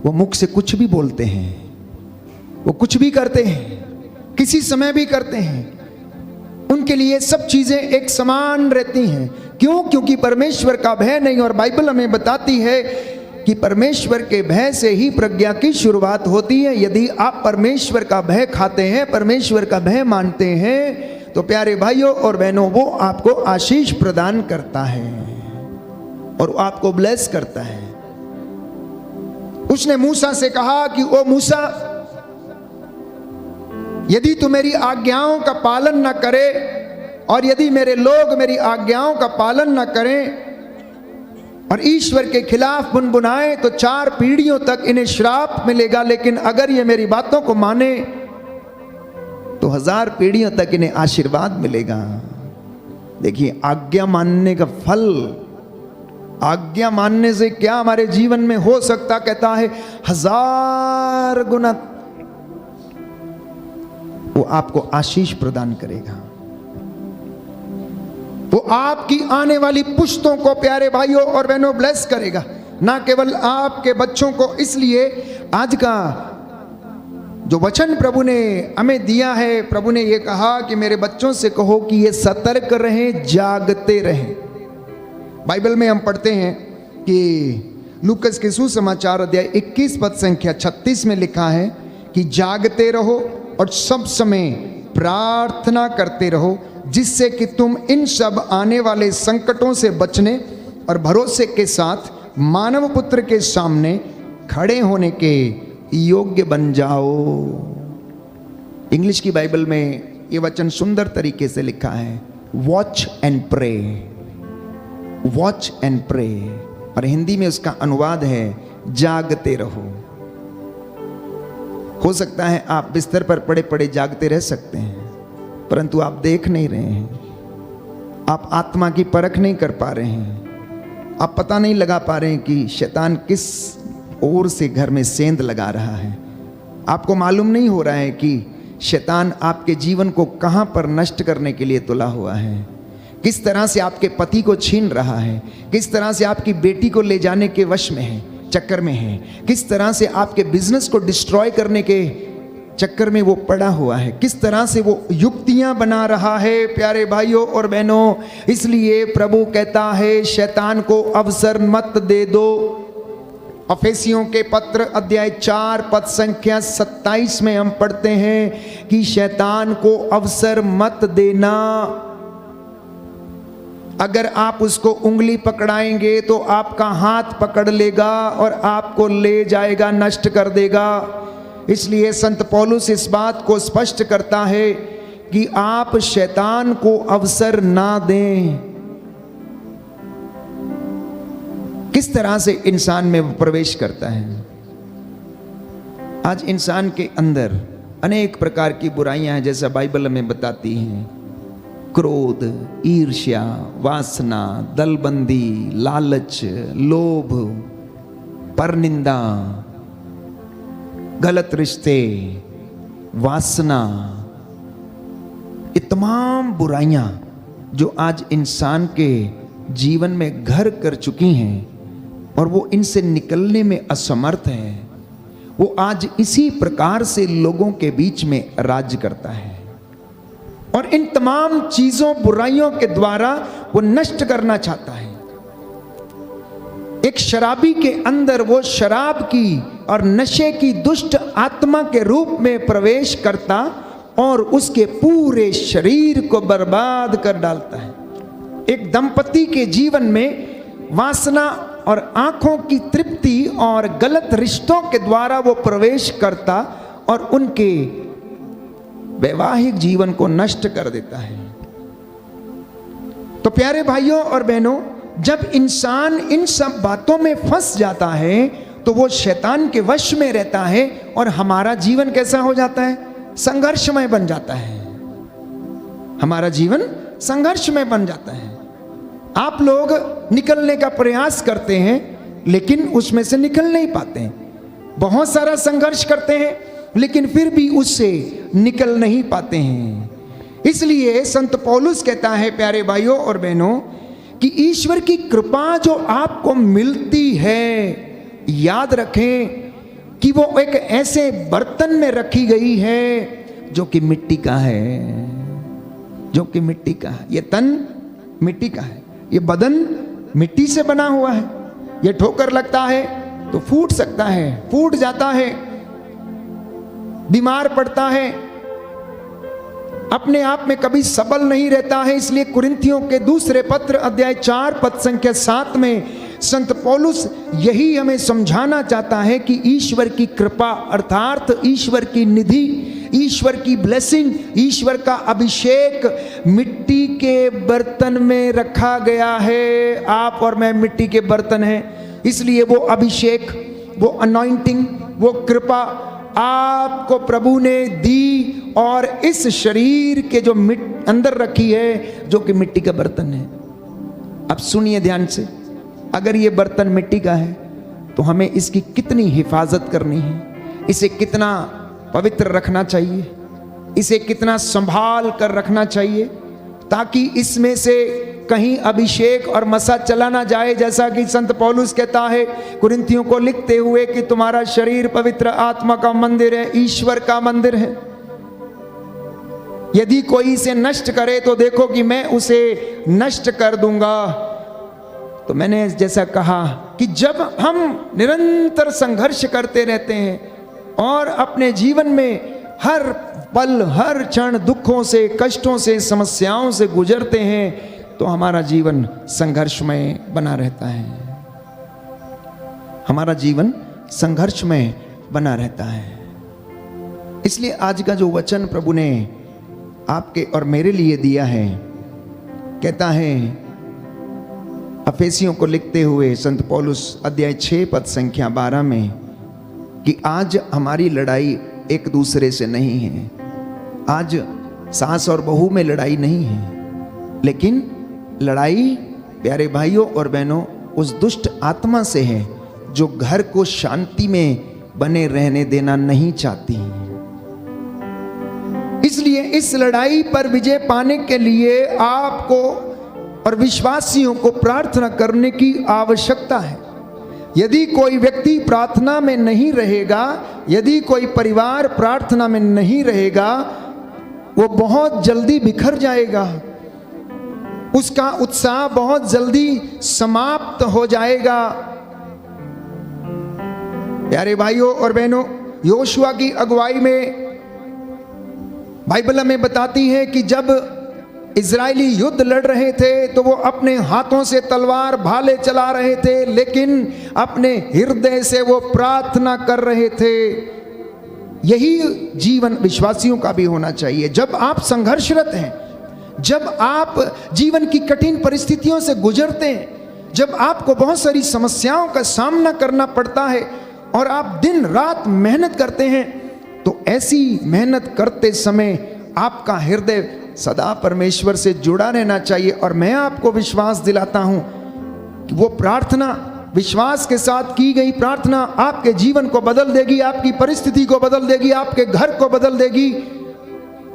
वो मुख से कुछ भी बोलते हैं, वो कुछ भी करते हैं, किसी समय भी करते हैं। उनके लिए सब चीजें एक समान रहती हैं। क्यों? क्योंकि परमेश्वर का भय नहीं। और बाइबल हमें बताती है कि परमेश्वर के भय से ही प्रज्ञा की शुरुआत होती है। यदि आप परमेश्वर का भय खाते हैं, परमेश्वर का भय मानते हैं, तो प्यारे भाइयों और बहनों वो आपको आशीष प्रदान करता है और आपको ब्लेस करता है। उसने मूसा से कहा कि ओ मूसा, यदि तू मेरी आज्ञाओं का पालन न करे और यदि मेरे लोग मेरी आज्ञाओं का पालन न करें और ईश्वर के खिलाफ बुनबुनाए तो 4 पीढ़ियों तक इन्हें श्राप मिलेगा, लेकिन अगर ये मेरी बातों को माने तो 1000 पीढ़ियों तक इन्हें आशीर्वाद मिलेगा। देखिए, आज्ञा मानने का फल, आज्ञा मानने से क्या हमारे जीवन में हो सकता, कहता है 1000 गुना वो आपको आशीष प्रदान करेगा। वो आपकी आने वाली पुश्तों को प्यारे भाइयों और बहनों ब्लेस करेगा, ना केवल आपके बच्चों को। इसलिए आज का जो वचन प्रभु ने हमें दिया है, प्रभु ने ये कहा कि मेरे बच्चों से कहो कि ये सतर्क रहें, जागते रहें। बाइबल में हम पढ़ते हैं कि लूकस के सुसमाचार अध्याय 21 पद संख्या 36 में लिखा है कि जागते रहो और सब समय प्रार्थना करते रहो, जिससे कि तुम इन सब आने वाले संकटों से बचने और भरोसे के साथ मानव पुत्र के सामने खड़े होने के योग्य बन जाओ। इंग्लिश की बाइबल में ये वचन सुंदर तरीके से लिखा है, watch and pray, watch and pray, और हिंदी में उसका अनुवाद है जागते रहो। हो सकता है आप बिस्तर पर पड़े पड़े जागते रह सकते हैं, परंतु आप देख नहीं रहे हैं, आप आत्मा की परख नहीं कर पा रहे हैं, आप पता नहीं लगा पा रहे हैं कि शैतान किस ओर से घर में सेंध लगा रहा है। आपको मालूम नहीं हो रहा है कि शैतान आपके जीवन को कहां पर नष्ट करने के लिए तुला हुआ है, किस तरह से आपके पति को छीन रहा है, किस तरह से आपकी बेटी को ले जाने के वश में है, चक्कर में है, किस तरह से आपके बिजनेस को डिस्ट्रॉय करने के चक्कर में वो पड़ा हुआ है, किस तरह से वो युक्तियां बना रहा है। प्यारे भाइयों और बहनों, इसलिए प्रभु कहता है शैतान को अवसर मत दे दो। अफेसियों के पत्र अध्याय 4 पद संख्या 27 में हम पढ़ते हैं कि शैतान को अवसर मत देना। अगर आप उसको उंगली पकड़ाएंगे तो आपका हाथ पकड़ लेगा और आपको ले जाएगा, नष्ट कर देगा। इसलिए संत पौलुस इस बात को स्पष्ट करता है कि आप शैतान को अवसर ना दें। किस तरह से इंसान में प्रवेश करता है? आज इंसान के अंदर अनेक प्रकार की बुराइयां हैं, जैसा बाइबल हमें बताती हैं। क्रोध, ईर्ष्या, वासना, दलबंदी, लालच, लोभ, परनिंदा, गलत रिश्ते, वासना, ये तमाम बुराइयां जो आज इंसान के जीवन में घर कर चुकी हैं और वो इनसे निकलने में असमर्थ है, वो आज इसी प्रकार से लोगों के बीच में राज करता है और इन तमाम चीजों, बुराइयों के द्वारा वो नष्ट करना चाहता है। एक शराबी के अंदर वो शराब की और नशे की दुष्ट आत्मा के रूप में प्रवेश करता और उसके पूरे शरीर को बर्बाद कर डालता है। एक दंपति के जीवन में वासना और आंखों की तृप्ति और गलत रिश्तों के द्वारा वो प्रवेश करता और उनके वैवाहिक जीवन को नष्ट कर देता है। तो प्यारे भाइयों और बहनों, जब इंसान इन सब बातों में फंस जाता है तो वो शैतान के वश में रहता है और हमारा जीवन कैसा हो जाता है? संघर्षमय बन जाता है। हमारा जीवन संघर्षमय बन जाता है। आप लोग निकलने का प्रयास करते हैं लेकिन उसमें से निकल नहीं पाते हैं। बहुत सारा संघर्ष करते हैं लेकिन फिर भी उससे निकल नहीं पाते हैं। इसलिए संत पौलुस कहता है प्यारे भाइयों और बहनों कि ईश्वर की कृपा जो आपको मिलती है, याद रखें कि वो एक ऐसे बर्तन में रखी गई है जो कि मिट्टी का है, जो कि मिट्टी का है। ये तन मिट्टी का है, ये बदन मिट्टी से बना हुआ है। ये ठोकर लगता है तो फूट सकता है, फूट जाता है, बीमार पड़ता है, अपने आप में कभी सबल नहीं रहता है। इसलिए कुरिन्थियों के दूसरे पत्र अध्याय 4 पद संख्या 7 में संत पौलुस यही हमें समझाना चाहता है कि ईश्वर की कृपा अर्थात ईश्वर की निधि, ईश्वर की ब्लेसिंग, ईश्वर का अभिषेक मिट्टी के बर्तन में रखा गया है। आप और मैं मिट्टी के बर्तन हैं, इसलिए वो अभिषेक, वो अनॉइंटिंग, वो कृपा आपको प्रभु ने दी और इस शरीर के जो अंदर रखी है जो कि मिट्टी का बर्तन है। अब सुनिए ध्यान से, अगर ये बर्तन मिट्टी का है तो हमें इसकी कितनी हिफाजत करनी है, इसे कितना पवित्र रखना चाहिए, इसे कितना संभाल कर रखना चाहिए ताकि इसमें से कहीं अभिषेक और मसा चला ना जाए। जैसा कि संत पौलुस कहता है कुरिन्थियों को लिखते हुए कि तुम्हारा शरीर पवित्र आत्मा का मंदिर है, ईश्वर का मंदिर है। यदि कोई इसे नष्ट करे तो देखो कि मैं उसे नष्ट कर दूंगा। तो मैंने जैसा कहा कि जब हम निरंतर संघर्ष करते रहते हैं और अपने जीवन में हर पल हर क्षण दुखों से, कष्टों से, समस्याओं से गुजरते हैं तो हमारा जीवन संघर्षमय बना रहता है। हमारा जीवन संघर्षमय बना रहता है। इसलिए आज का जो वचन प्रभु ने आपके और मेरे लिए दिया है, कहता है अफेसियों को लिखते हुए संत पौलुस अध्याय 6 पद संख्या 12 में कि आज हमारी लड़ाई एक दूसरे से नहीं है। आज सास और बहू में लड़ाई नहीं है, लेकिन लड़ाई प्यारे भाइयों और बहनों उस दुष्ट आत्मा से है जो घर को शांति में बने रहने देना नहीं चाहती। इसलिए इस लड़ाई पर विजय पाने के लिए आपको और विश्वासियों को प्रार्थना करने की आवश्यकता है। यदि कोई व्यक्ति प्रार्थना में नहीं रहेगा, यदि कोई परिवार प्रार्थना में नहीं रहेगा, वो बहुत जल्दी बिखर जाएगा। उसका उत्साह बहुत जल्दी समाप्त हो जाएगा। प्यारे भाइयों और बहनों, योशुआ की अगुवाई में बाइबल हमें बताती है कि जब इजरायली युद्ध लड़ रहे थे तो वो अपने हाथों से तलवार भाले चला रहे थे, लेकिन अपने हृदय से वो प्रार्थना कर रहे थे। यही जीवन विश्वासियों का भी होना चाहिए। जब आप संघर्षरत हैं, जब आप जीवन की कठिन परिस्थितियों से गुजरते हैं, जब आपको बहुत सारी समस्याओं का सामना करना पड़ता है और आप दिन रात मेहनत करते हैं, तो ऐसी मेहनत करते समय आपका हृदय सदा परमेश्वर से जुड़ा रहना चाहिए। और मैं आपको विश्वास दिलाता हूं कि वो प्रार्थना, विश्वास के साथ की गई प्रार्थना आपके जीवन को बदल देगी, आपकी परिस्थिति को बदल देगी, आपके घर को बदल देगी।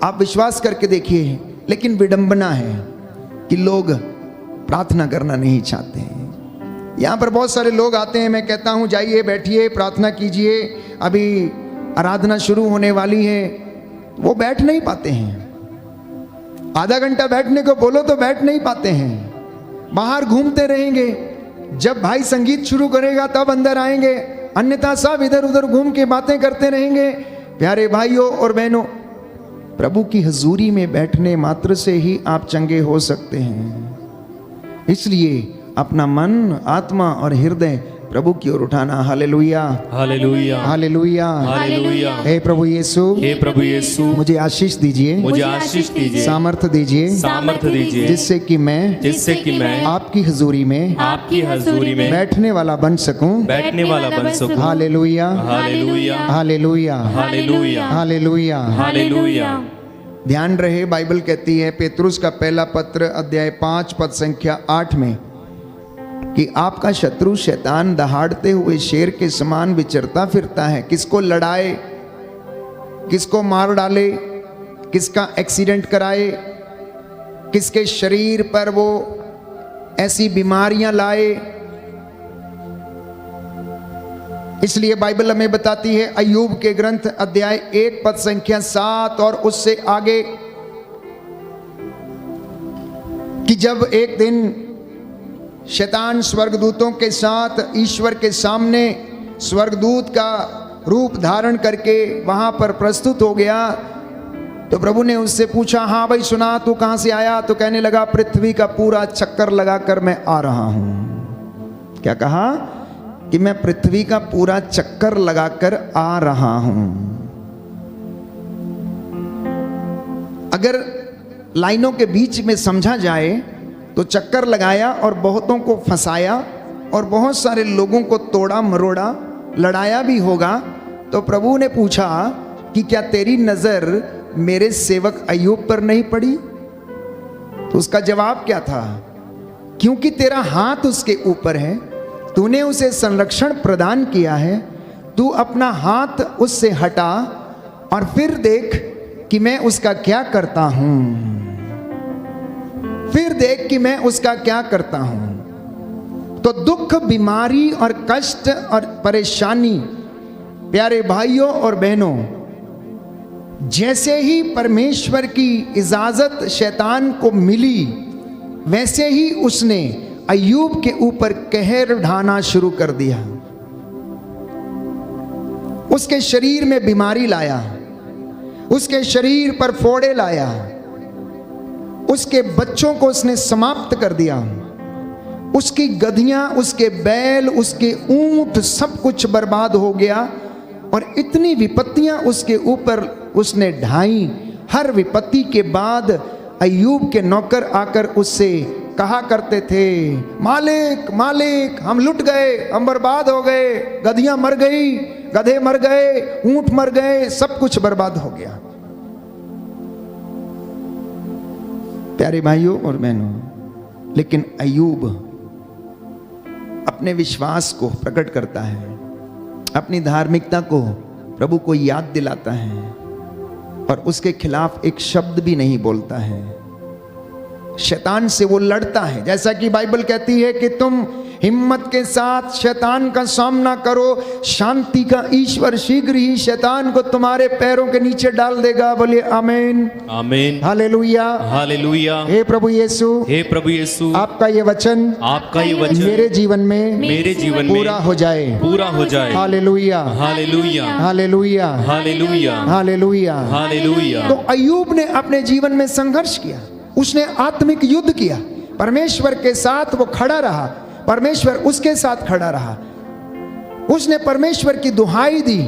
आप विश्वास करके देखिए। लेकिन विडंबना है कि लोग प्रार्थना करना नहीं चाहते हैं। यहां पर बहुत सारे लोग आते हैं, मैं कहता हूं जाइए, बैठिए, प्रार्थना कीजिए, अभी आराधना शुरू होने वाली है। वो बैठ नहीं पाते हैं। आधा घंटा बैठने को बोलो तो बैठ नहीं पाते हैं। बाहर घूमते रहेंगे। जब भाई संगीत शुरू करेगा तब अंदर आएंगे, अन्यथा सब इधर उधर घूम के बातें करते रहेंगे। प्यारे भाइयों और बहनों, प्रभु की हजूरी में बैठने मात्र से ही आप चंगे हो सकते हैं। इसलिए अपना मन, आत्मा और हृदय प्रभु की ओर उठाना। Hallelujah, hallelujah, hallelujah, hallelujah. हे प्रभु यीशु, हे प्रभु यीशु, मुझे आशीष दीजिए, मुझे आशीष दीजिए, सामर्थ्य दीजिए, सामर्थ्य दीजिए, जिससे कि मैं आपकी हजूरी में बैठने वाला बन सकूं, बैठने वाला बन सकूं। Hallelujah, hallelujah, hallelujah, hallelujah, hallelujah, hallelujah. ध्यान रहे, बाइबल कहती है पेतरुस का पहला पत्र अध्याय 5 पद संख्या 8 में कि आपका शत्रु शैतान दहाड़ते हुए शेर के समान विचरता फिरता है। किसको लड़ाए, किसको मार डाले, किसका एक्सीडेंट कराए, किसके शरीर पर वो ऐसी बीमारियां लाए। इसलिए बाइबल हमें बताती है अय्यूब के ग्रंथ अध्याय 1 पद संख्या 7 और उससे आगे कि जब एक दिन शैतान स्वर्गदूतों के साथ ईश्वर के सामने स्वर्गदूत का रूप धारण करके वहां पर प्रस्तुत हो गया, तो प्रभु ने उससे पूछा, हाँ भाई सुना, तू कहां से आया? तो कहने लगा, पृथ्वी का पूरा चक्कर लगाकर मैं आ रहा हूं। क्या कहा? कि मैं पृथ्वी का पूरा चक्कर लगाकर आ रहा हूं। अगर लाइनों के बीच में समझा जाए तो चक्कर लगाया और बहुतों को फंसाया और बहुत सारे लोगों को तोड़ा मरोड़ा, लड़ाया भी होगा। तो प्रभु ने पूछा कि क्या तेरी नजर मेरे सेवक अय्यूब पर नहीं पड़ी? तो उसका जवाब क्या था? क्योंकि तेरा हाथ उसके ऊपर है, तूने उसे संरक्षण प्रदान किया है, तू अपना हाथ उससे हटा और फिर देख कि मैं उसका क्या करता हूं। फिर देख कि मैं उसका क्या करता हूं। तो दुख, बीमारी और कष्ट और परेशानी, प्यारे भाइयों और बहनों, जैसे ही परमेश्वर की इजाजत शैतान को मिली, वैसे ही उसने अय्यूब के ऊपर कहर ढाना शुरू कर दिया। उसके शरीर में बीमारी लाया, उसके शरीर पर फोड़े लाया, उसके बच्चों को उसने समाप्त कर दिया, उसकी गधियां, उसके बैल, उसके ऊंट, सब कुछ बर्बाद हो गया। और इतनी विपत्तियां उसके ऊपर उसने ढाई। हर विपत्ति के बाद अय्यूब के नौकर आकर उससे कहा करते थे, मालिक मालिक, हम लुट गए, हम बर्बाद हो गए, गधियां मर गई, गधे मर गए, ऊंट मर गए, सब कुछ बर्बाद हो गया। प्यारे भाइयों और बहनों, लेकिन अय्यूब अपने विश्वास को प्रकट करता है, अपनी धार्मिकता को प्रभु को याद दिलाता है और उसके खिलाफ एक शब्द भी नहीं बोलता है। शैतान से वो लड़ता है, जैसा कि बाइबल कहती है कि तुम हिम्मत के साथ शैतान का सामना करो, शांति का ईश्वर शीघ्र ही शैतान को तुम्हारे पैरों के नीचे डाल देगा। बोलिए आमीन आमीन, हालेलुया हालेलुया। हे प्रभु यीशु, हे प्रभु यीशु, आपका ये वचन, आपका ये वचन मेरे जीवन में, मेरे जीवन में पूरा हो जाए, पूरा हो जाए। Hallelujah hallelujah, hallelujah hallelujah, hallelujah hallelujah. तो अय्यूब ने अपने जीवन में संघर्ष किया, उसने आत्मिक युद्ध किया, परमेश्वर के साथ वो खड़ा रहा, परमेश्वर उसके साथ खड़ा रहा, उसने परमेश्वर की दुहाई दी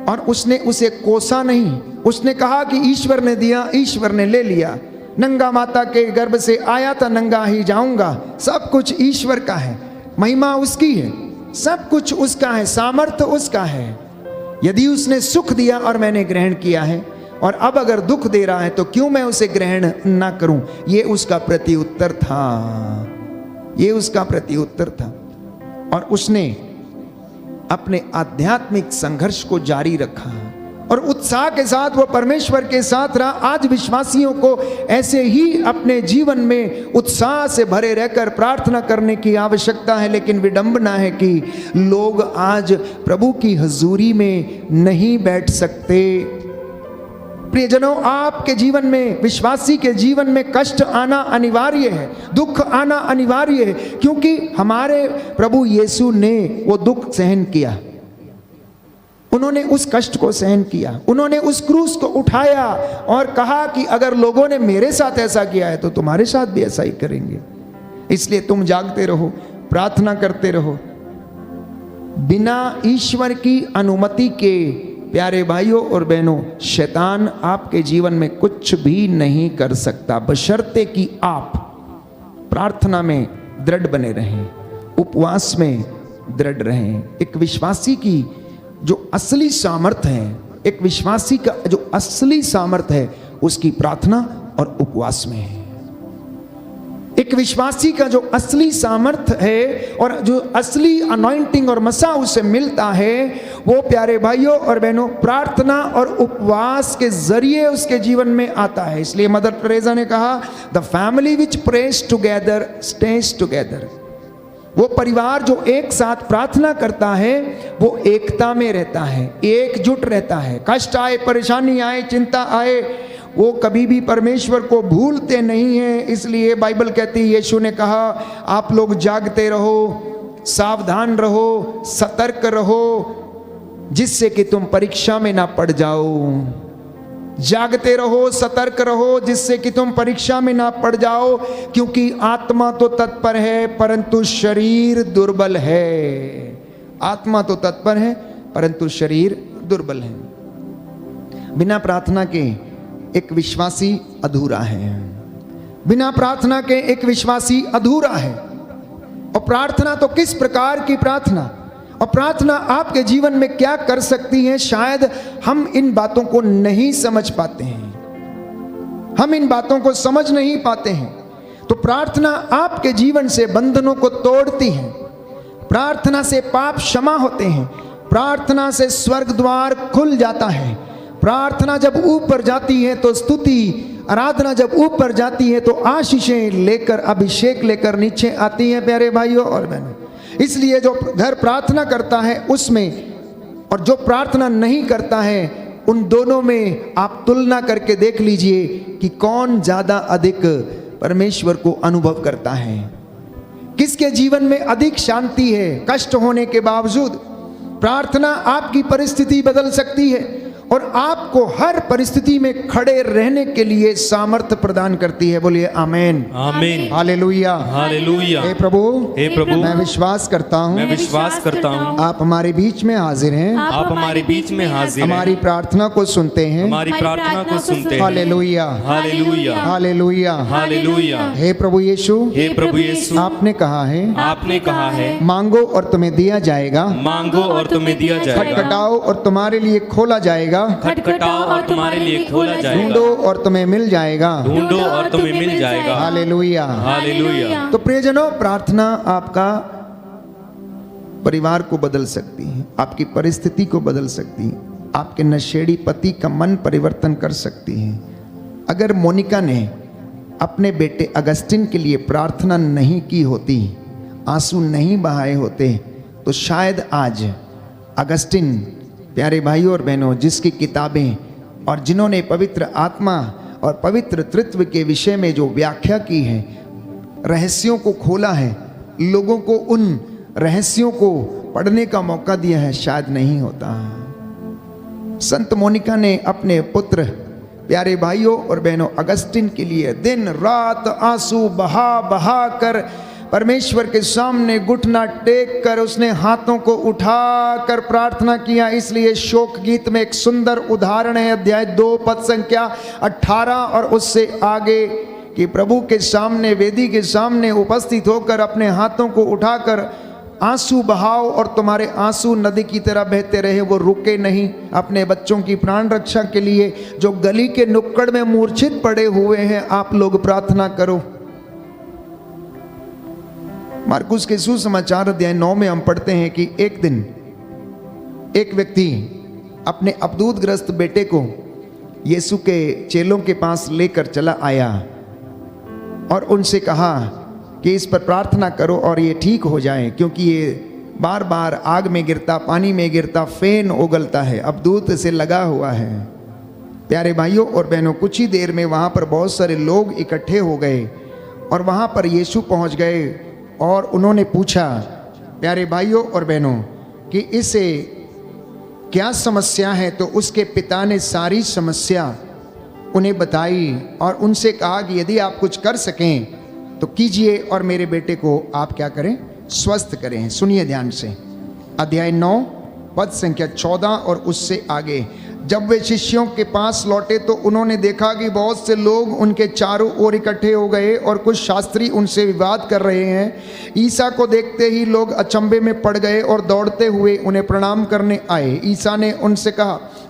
और उसने उसे कोसा नहीं। उसने कहा कि ईश्वर ने दिया, ईश्वर ने ले लिया, नंगा माता के गर्भ से आया था, नंगा ही जाऊंगा, सब कुछ ईश्वर का है, महिमा उसकी है, सब कुछ उसका है, सामर्थ्य उसका है। यदि उसने सुख दिया और मैंने ग्रहण किया है, और अब अगर दुख दे रहा है तो क्यों मैं उसे ग्रहण ना करूं? ये उसका प्रत्युत्तर था, ये उसका प्रत्युत्तर था। और उसने अपने आध्यात्मिक संघर्ष को जारी रखा और उत्साह के साथ वो परमेश्वर के साथ रहा। आज विश्वासियों को ऐसे ही अपने जीवन में उत्साह से भरे रहकर प्रार्थना करने की आवश्यकता है। लेकिन विडंबना है कि लोग आज प्रभु की हजूरी में नहीं बैठ सकते। प्रियजनों, आपके जीवन में, विश्वासी के जीवन में कष्ट आना अनिवार्य है, दुख आना अनिवार्य है, क्योंकि हमारे प्रभु यीशु ने वो दुख सहन किया, उन्होंने उस कष्ट को सहन किया, उन्होंने उस क्रूस को उठाया और कहा कि अगर लोगों ने मेरे साथ ऐसा किया है तो तुम्हारे साथ भी ऐसा ही करेंगे। इसलिए तुम जागते रहो, प्रार्थना करते रहो। बिना ईश्वर की अनुमति के प्यारे भाइयों और बहनों, शैतान आपके जीवन में कुछ भी नहीं कर सकता, बशर्ते कि आप प्रार्थना में दृढ़ बने रहें, उपवास में दृढ़ रहें। एक विश्वासी की जो असली सामर्थ है, एक विश्वासी का जो असली सामर्थ है, उसकी प्रार्थना और उपवास में है। एक विश्वासी का जो असली सामर्थ्य है और जो असली अनॉइंटिंग और मसा उसे मिलता है, वो प्यारे भाइयों और बहनों प्रार्थना और उपवास के जरिए उसके जीवन में आता है। इसलिए मदर टेरेसा ने कहा, the family which praise together stage together. वो परिवार जो एक साथ प्रार्थना करता है वो एकता में रहता है, एकजुट रहता है। कष्ट आए, परेशानी आए, चिंता आए, वो कभी भी परमेश्वर को भूलते नहीं हैं। इसलिए बाइबल कहती है, यीशु ने कहा, आप लोग जागते रहो, सावधान रहो, सतर्क रहो, जिससे कि तुम परीक्षा में ना पड़ जाओ। जागते रहो, सतर्क रहो, जिससे कि तुम परीक्षा में ना पड़ जाओ, क्योंकि आत्मा तो तत्पर है परंतु शरीर दुर्बल है। आत्मा तो तत्पर है परंतु शरीर दुर्बल है। बिना प्रार्थना के एक विश्वासी अधूरा है, बिना प्रार्थना के एक विश्वासी अधूरा है। और प्रार्थना तो किस प्रकार की प्रार्थना, और प्रार्थना आपके जीवन में क्या कर सकती है, शायद हम इन बातों को नहीं समझ पाते हैं, हम इन बातों को समझ नहीं पाते हैं। तो प्रार्थना आपके जीवन से बंधनों को तोड़ती है, प्रार्थना से पाप क्षमा होते हैं, प्रार्थना से स्वर्ग द्वार खुल जाता है। प्रार्थना जब ऊपर जाती है तो स्तुति, आराधना जब ऊपर जाती है तो आशीषें लेकर, अभिषेक लेकर नीचे आती हैं प्यारे भाइयों और बहनों। इसलिए जो घर प्रार्थना करता है उसमें और जो प्रार्थना नहीं करता है, उन दोनों में आप तुलना करके देख लीजिए कि कौन ज़्यादा अधिक परमेश्वर को अनुभव करता है। किसके जीवन में अधिक शांति है कष्ट होने के बावजूद? प्रार्थना आपकी परिस्थिति बदल सकती है और आपको हर परिस्थिति में खड़े रहने के लिए सामर्थ्य प्रदान करती है। बोलिए आमेन, आमीन, हालेलुया, हालेलुया। हे प्रभु, हे प्रभु, मैं विश्वास करता हूँ मैं विश्वास करता हूँ आप हमारे बीच में हाजिर हैं, आप हमारे बीच में हाजिर हैं, हमारी प्रार्थना को सुनते हैं। हमारी प्रार्थना को सुनते हैं। Hallelujah, hallelujah, hallelujah, hallelujah. हे प्रभु यीशु, हे प्रभु यीशु, आपने कहा है आपने कहा है मांगो और तुम्हें दिया जाएगा, मांगो और तुम्हें दिया जाएगा, खटखटाओ और तुम्हारे लिए खोला जाएगा, खटखटाओ और तुम्हारे लिए खोला जाएगा, ढूंढो और तुम्हें मिल जाएगा। ढूंढो और तुम्हें मिल जाएगा। Hallelujah, hallelujah. तो प्रियजनों, प्रार्थना आपका परिवार को बदल सकती है, आपकी परिस्थिति को बदल सकती है, आपके नशेड़ी पति का मन परिवर्तन कर सकती है। अगर मोनिका ने अपने बेटे अगस्टिन के लिए प्रार्थना नहीं की होती, आंसू नहीं बहाए होते, तो शायद आज अगस्टिन, प्यारे भाइयों और बहनों, जिसकी किताबें और जिन्होंने पवित्र आत्मा और पवित्र तृत्व के विषय में जो व्याख्या की है, रहस्यों को खोला है, लोगों को उन रहस्यों को पढ़ने का मौका दिया है, शायद नहीं होता। संत मोनिका ने अपने पुत्र प्यारे भाइयों और बहनों अगस्टिन के लिए दिन रात आंसू बहा बहा कर परमेश्वर के सामने घुटना टेक कर उसने हाथों को उठा कर प्रार्थना किया। इसलिए शोक गीत में एक सुंदर उदाहरण है, अध्याय 2 पद संख्या 18 और उससे आगे, कि प्रभु के सामने, वेदी के सामने उपस्थित होकर अपने हाथों को उठाकर आंसू बहाओ और तुम्हारे आंसू नदी की तरह बहते रहे, वो रुके नहीं। अपने बच्चों की प्राण रक्षा के लिए जो गली के नुक्कड़ में मूर्छित पड़े हुए हैं, आप लोग प्रार्थना करो। मार्कुस के सुसमाचार अध्याय 9 में हम पढ़ते हैं कि एक दिन एक व्यक्ति अपने अबदूतग्रस्त बेटे को यीशु के चेलों के पास लेकर चला आया और उनसे कहा कि इस पर प्रार्थना करो और ये ठीक हो जाए, क्योंकि ये बार बार आग में गिरता, पानी में गिरता, फेन उगलता है, अबदूत से लगा हुआ है। प्यारे भाइयों और बहनों, कुछ ही देर में वहाँ पर बहुत सारे लोग इकट्ठे हो गए और वहाँ पर यीशु पहुँच गए और उन्होंने पूछा, प्यारे भाइयों और बहनों, कि इसे क्या समस्या है? तो उसके पिता ने सारी समस्या उन्हें बताई और उनसे कहा कि यदि आप कुछ कर सकें तो कीजिए और मेरे बेटे को आप क्या करें? स्वस्थ करें। सुनिए ध्यान से, अध्याय 9 पद संख्या 14 और उससे आगे। जब वे शिष्यों के पास लौटे तो उन्होंने देखा कि बहुत से लोग उनके चारों ओर इकट्ठे हो गए और कुछ शास्त्री उनसे विवाद कर रहे हैं। ईसा को देखते ही लोग अचंभे में पड़ गए और दौड़ते हुए उन्हें प्रणाम करने आए। ईसा ने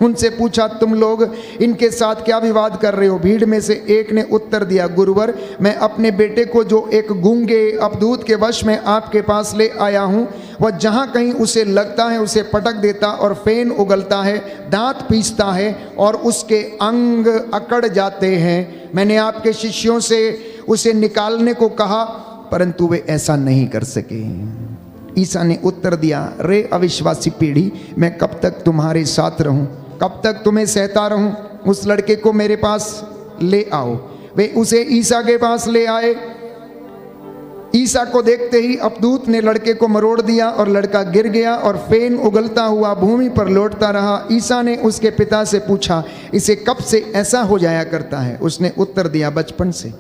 उनसे पूछा, तुम लोग इनके साथ क्या विवाद कर रहे हो? भीड़ में से एक ने उत्तर दिया, गुरुवर, मैं अपने बेटे को जो एक गूंगे अबदूत के वश में आपके पास ले आया हूँ, वह जहाँ कहीं उसे लगता है उसे पटक देता और फेन उगलता है, दांत पीसता है और उसके अंग अकड़ जाते हैं। मैंने आपके शिष्यों से उसे निकालने को कहा, परंतु वे ऐसा नहीं कर सके। ईसा ने उत्तर दिया, रे अविश्वासी पीढ़ी, मैं कब तक तुम्हारे साथ रहूं? कब तक तुम्हें सहता रहूं? उस लड़के को मेरे पास ले आओ। वे उसे ईसा के पास ले आए। ईसा को देखते ही अबदूत ने लड़के को मरोड़ दिया और लड़का गिर गया और फेन उगलता हुआ भूमि पर लौटता रहा। ईसा ने उसके पिता से पूछा, इसे कब से ऐसा हो जाया करता है? उसने उत्तर दिया, बचपन से।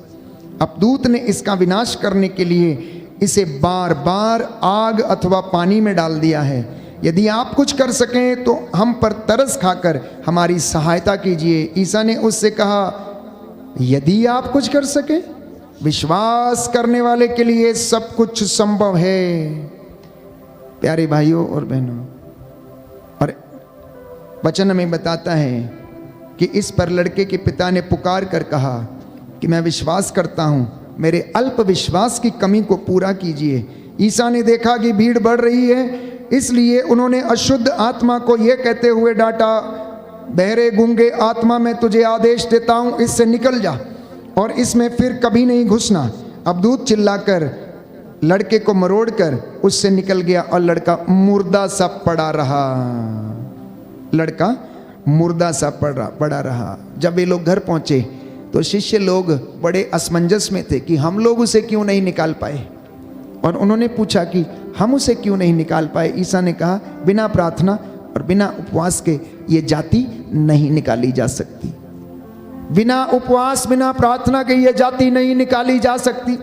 अबदूत ने इसका विनाश करने के लिए इसे बार बार आग अथवा पानी में डाल दिया है। यदि आप कुछ कर सकें तो हम पर तरस खाकर हमारी सहायता कीजिए। ईसा ने उससे कहा, यदि आप कुछ कर सकें? विश्वास करने वाले के लिए सब कुछ संभव है। प्यारे भाइयों और बहनों, और वचन में बताता है कि इस पर लड़के के पिता ने पुकार कर कहा कि मैं विश्वास करता हूं, मेरे अल्प विश्वास की कमी को पूरा कीजिए। ईसा ने देखा कि भीड़ बढ़ रही है, इसलिए उन्होंने अशुद्ध आत्मा को यह कहते हुए डांटा, बहरे गूंगे आत्मा, मैं तुझे आदेश देता हूं, इससे निकल जा और इसमें फिर कभी नहीं घुसना। अबदूत चिल्लाकर लड़के को मरोड़कर उससे निकल गया और लड़का मुर्दा सा पड़ा रहा। लड़का मुर्दा सा पड़ा रहा। जब ये लोग घर पहुंचे तो शिष्य लोग बड़े असमंजस में थे कि हम लोग उसे क्यों नहीं निकाल पाए। और उन्होंने पूछा कि हम उसे क्यों नहीं निकाल पाए। ईसा ने कहा बिना प्रार्थना और बिना उपवास के ये जाति नहीं निकाली जा सकती। बिना उपवास बिना प्रार्थना के ये जाति नहीं निकाली जा सकती।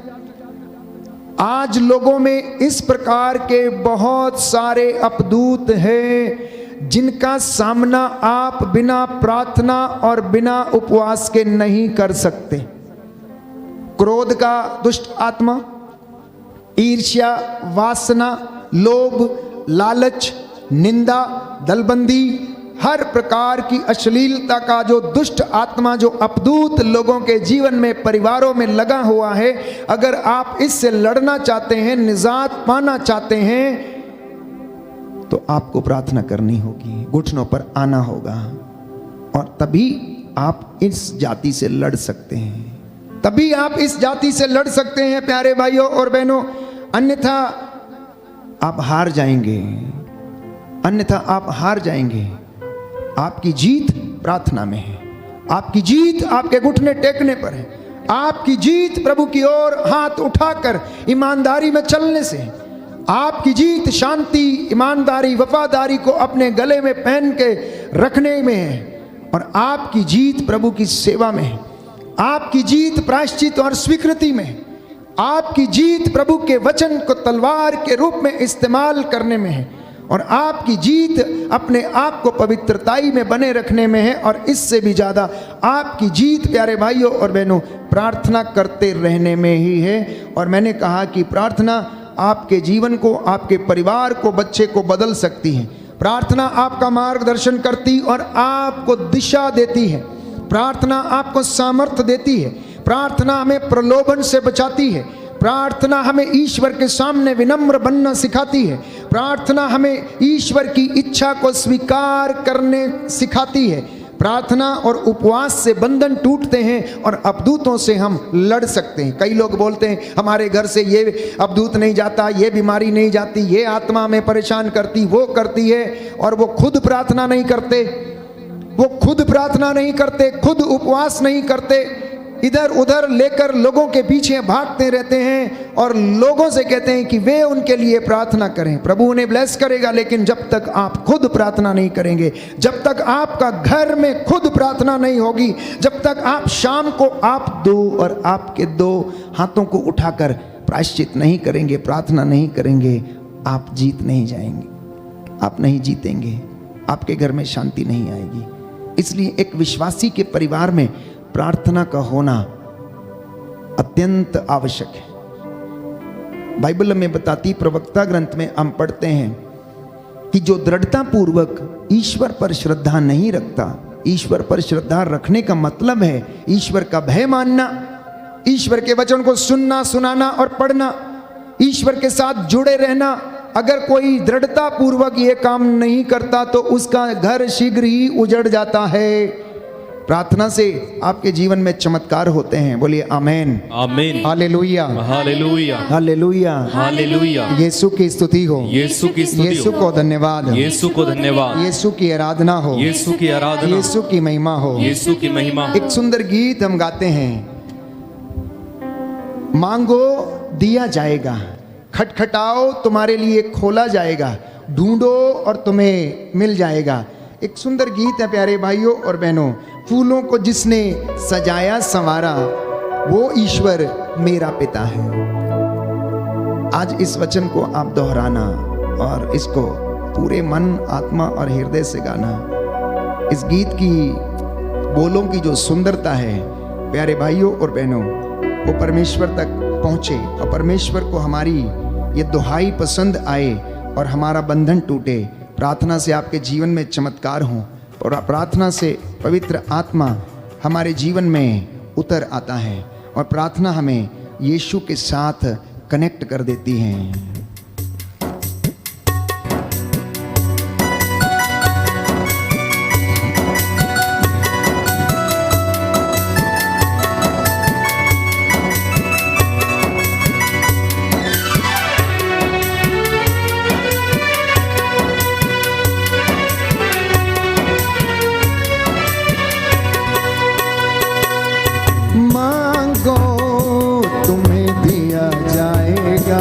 आज लोगों में इस प्रकार के बहुत सारे अपदूत हैं जिनका सामना आप बिना प्रार्थना और बिना उपवास के नहीं कर सकते। क्रोध का दुष्ट आत्मा, ईर्ष्या, वासना, लोभ, लालच, निंदा, दलबंदी, हर प्रकार की अश्लीलता का जो दुष्ट आत्मा, जो अपदूत लोगों के जीवन में, परिवारों में लगा हुआ है, अगर आप इससे लड़ना चाहते हैं, निजात पाना चाहते हैं, तो आपको प्रार्थना करनी होगी, घुटनों पर आना होगा, और तभी आप इस जाति से लड़ सकते हैं। तभी आप इस जाति से लड़ सकते हैं प्यारे भाइयों और बहनों। अन्यथा आप हार जाएंगे, अन्यथा आप हार जाएंगे। आपकी जीत प्रार्थना में है, आपकी जीत आपके घुटने टेकने पर है, आपकी जीत प्रभु की ओर हाथ उठाकर ईमानदारी में चलने से, आपकी जीत शांति, ईमानदारी, वफादारी को अपने गले में पहन के रखने में है, और आपकी जीत प्रभु की सेवा में है, आपकी जीत प्रायश्चित और स्वीकृति में है, आपकी जीत प्रभु के वचन को तलवार के रूप में इस्तेमाल करने में है, और आपकी जीत अपने आप को पवित्रताई में बने रखने में है। और इससे भी ज़्यादा आपकी जीत प्यारे भाइयों और बहनों प्रार्थना करते रहने में ही है। और मैंने कहा कि प्रार्थना आपके जीवन को, आपके परिवार को, बच्चे को बदल सकती है। प्रार्थना आपका मार्गदर्शन करती और आपको दिशा देती है। प्रार्थना आपको सामर्थ्य देती है। प्रार्थना हमें प्रलोभन से बचाती है। प्रार्थना हमें ईश्वर के सामने विनम्र बनना सिखाती है। प्रार्थना हमें ईश्वर की इच्छा को स्वीकार करने सिखाती है। प्रार्थना और उपवास से बंधन टूटते हैं और अपदूतों से हम लड़ सकते हैं। कई लोग बोलते हैं हमारे घर से ये अपदूत नहीं जाता, ये बीमारी नहीं जाती, ये आत्मा हमें परेशान करती, वो करती है, और वो खुद प्रार्थना नहीं करते, वो खुद प्रार्थना नहीं करते, खुद उपवास नहीं करते, इधर उधर लेकर लोगों के पीछे भागते रहते हैं और लोगों से कहते हैं कि वे उनके लिए प्रार्थना करें, प्रभु उन्हें ब्लेस करेगा। लेकिन जब तक आप खुद प्रार्थना नहीं करेंगे, जब तक आपका घर में खुद प्रार्थना नहीं होगी, जब तक आप शाम को आप दो और आपके दो हाथों को उठाकर प्रायश्चित नहीं करेंगे, प्रार्थना नहीं करेंगे, आप जीत नहीं जाएंगे, आप नहीं जीतेंगे, आपके घर में शांति नहीं आएगी। इसलिए एक विश्वासी के परिवार में प्रार्थना का होना अत्यंत आवश्यक है। बाइबल में बताती, प्रवक्ता ग्रंथ में हम पढ़ते हैं कि जो दृढ़ता पूर्वक ईश्वर पर श्रद्धा नहीं रखता, ईश्वर पर श्रद्धा रखने का मतलब है ईश्वर का भय मानना, ईश्वर के वचन को सुनना, सुनाना और पढ़ना, ईश्वर के साथ जुड़े रहना। अगर कोई दृढ़ता पूर्वक ये काम नहीं करता तो उसका घर शीघ्र ही उजड़ जाता है। प्रार्थना से आपके जीवन में चमत्कार होते हैं। बोलिए आमेन, आमीन, हालेलुया, हालेलुया, हालेलुया, हालेलुया। यीशु की स्तुति हो, यीशु की स्तुति हो, यीशु को धन्यवाद, यीशु को धन्यवाद, यीशु की आराधना हो, यीशु की आराधना, यीशु की महिमा हो, यीशु की महिमा। एक सुंदर गीत हम गाते हैं, मांगो दिया जाएगा, खटखटाओ तुम्हारे लिए खोला जाएगा, ढूंढो और तुम्हें मिल जाएगा। एक सुंदर गीत है प्यारे भाइयों और बहनों। फूलों को जिसने सजाया संवारा वो ईश्वर मेरा पिता है। आज इस वचन को आप दोहराना और इसको पूरे मन, आत्मा और हृदय से गाना। इस गीत की बोलों की जो सुंदरता है प्यारे भाइयों और बहनों, वो परमेश्वर तक पहुंचे और परमेश्वर को हमारी ये दुहाई पसंद आए और हमारा बंधन टूटे। प्रार्थना से आपके जीवन में चमत्कार हो और प्रार्थना से पवित्र आत्मा हमारे जीवन में उतर आता है और प्रार्थना हमें यीशु के साथ कनेक्ट कर देती है। मांगो तुम्हें दिया जाएगा,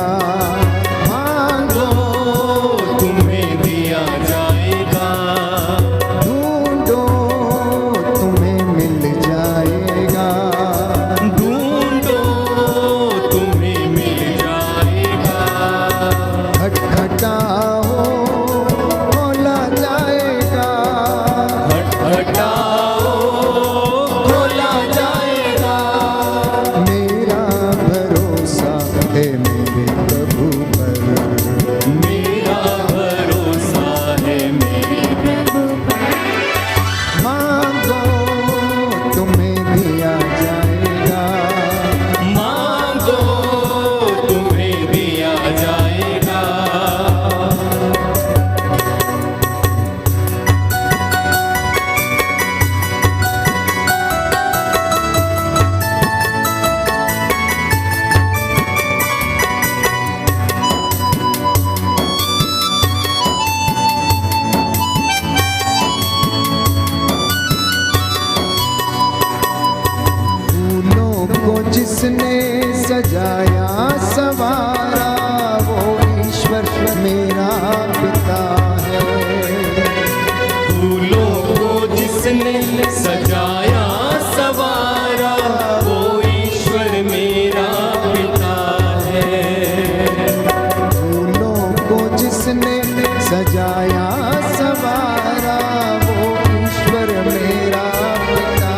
सजाया सवारा वो ईश्वर मेरा पिता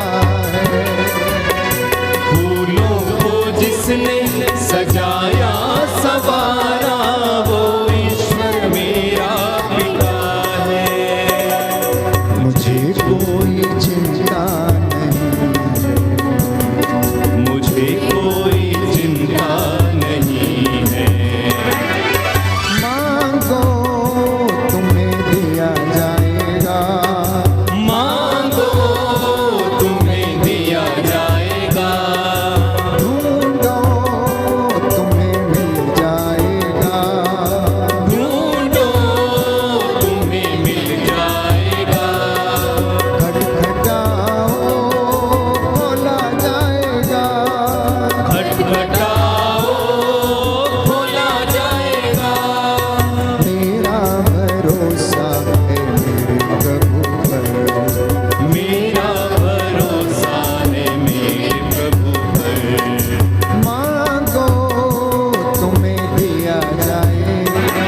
है। फूलों को जिसने सजाया सवारा वो ईश्वर मेरा पिता है। मुझे कोई चिंता नहीं, मुझे कोई चिंता नहीं है। मांगो तुम्हें दिया जाएगा, मांगो तुम्हें दिया जाएगा। ढूंढो तुम्हें मिल जाएगा, ढूंढो तुम्हें मिल जाएगा। खटखटाओ खोला जाएगा, खटखटाओ खोला जाएगा। मेरा भरोसा है मेरे प्रभु पर, मेरा भरोसा है मेरे प्रभु पर। मांगो तुम्हें दिया जाएगा।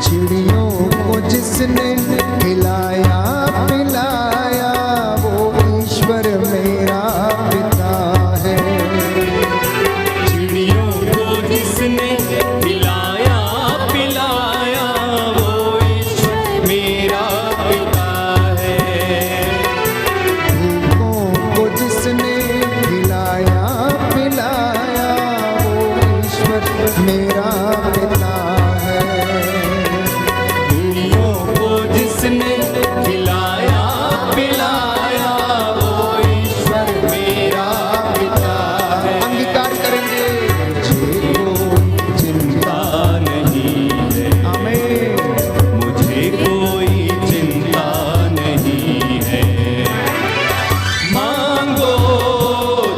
चिड़ियों को जिसने खिलाया पिलाया वो ईश्वर मेरा पिता है। चिड़ियों को जिसने खिलाया पिलाया वो ईश्वर मेरा पिता है। भूखों को जिसने खिलाया पिलाया वो ईश्वर मेरा पिता है। चिड़ियों को जिसने खिलाया पिलाया वो ईश्वर मेरा पिता है। अंगीकार करेंगे मुझे कोई चिंता नहीं है, आमीन। मुझे कोई चिंता नहीं है। मांगो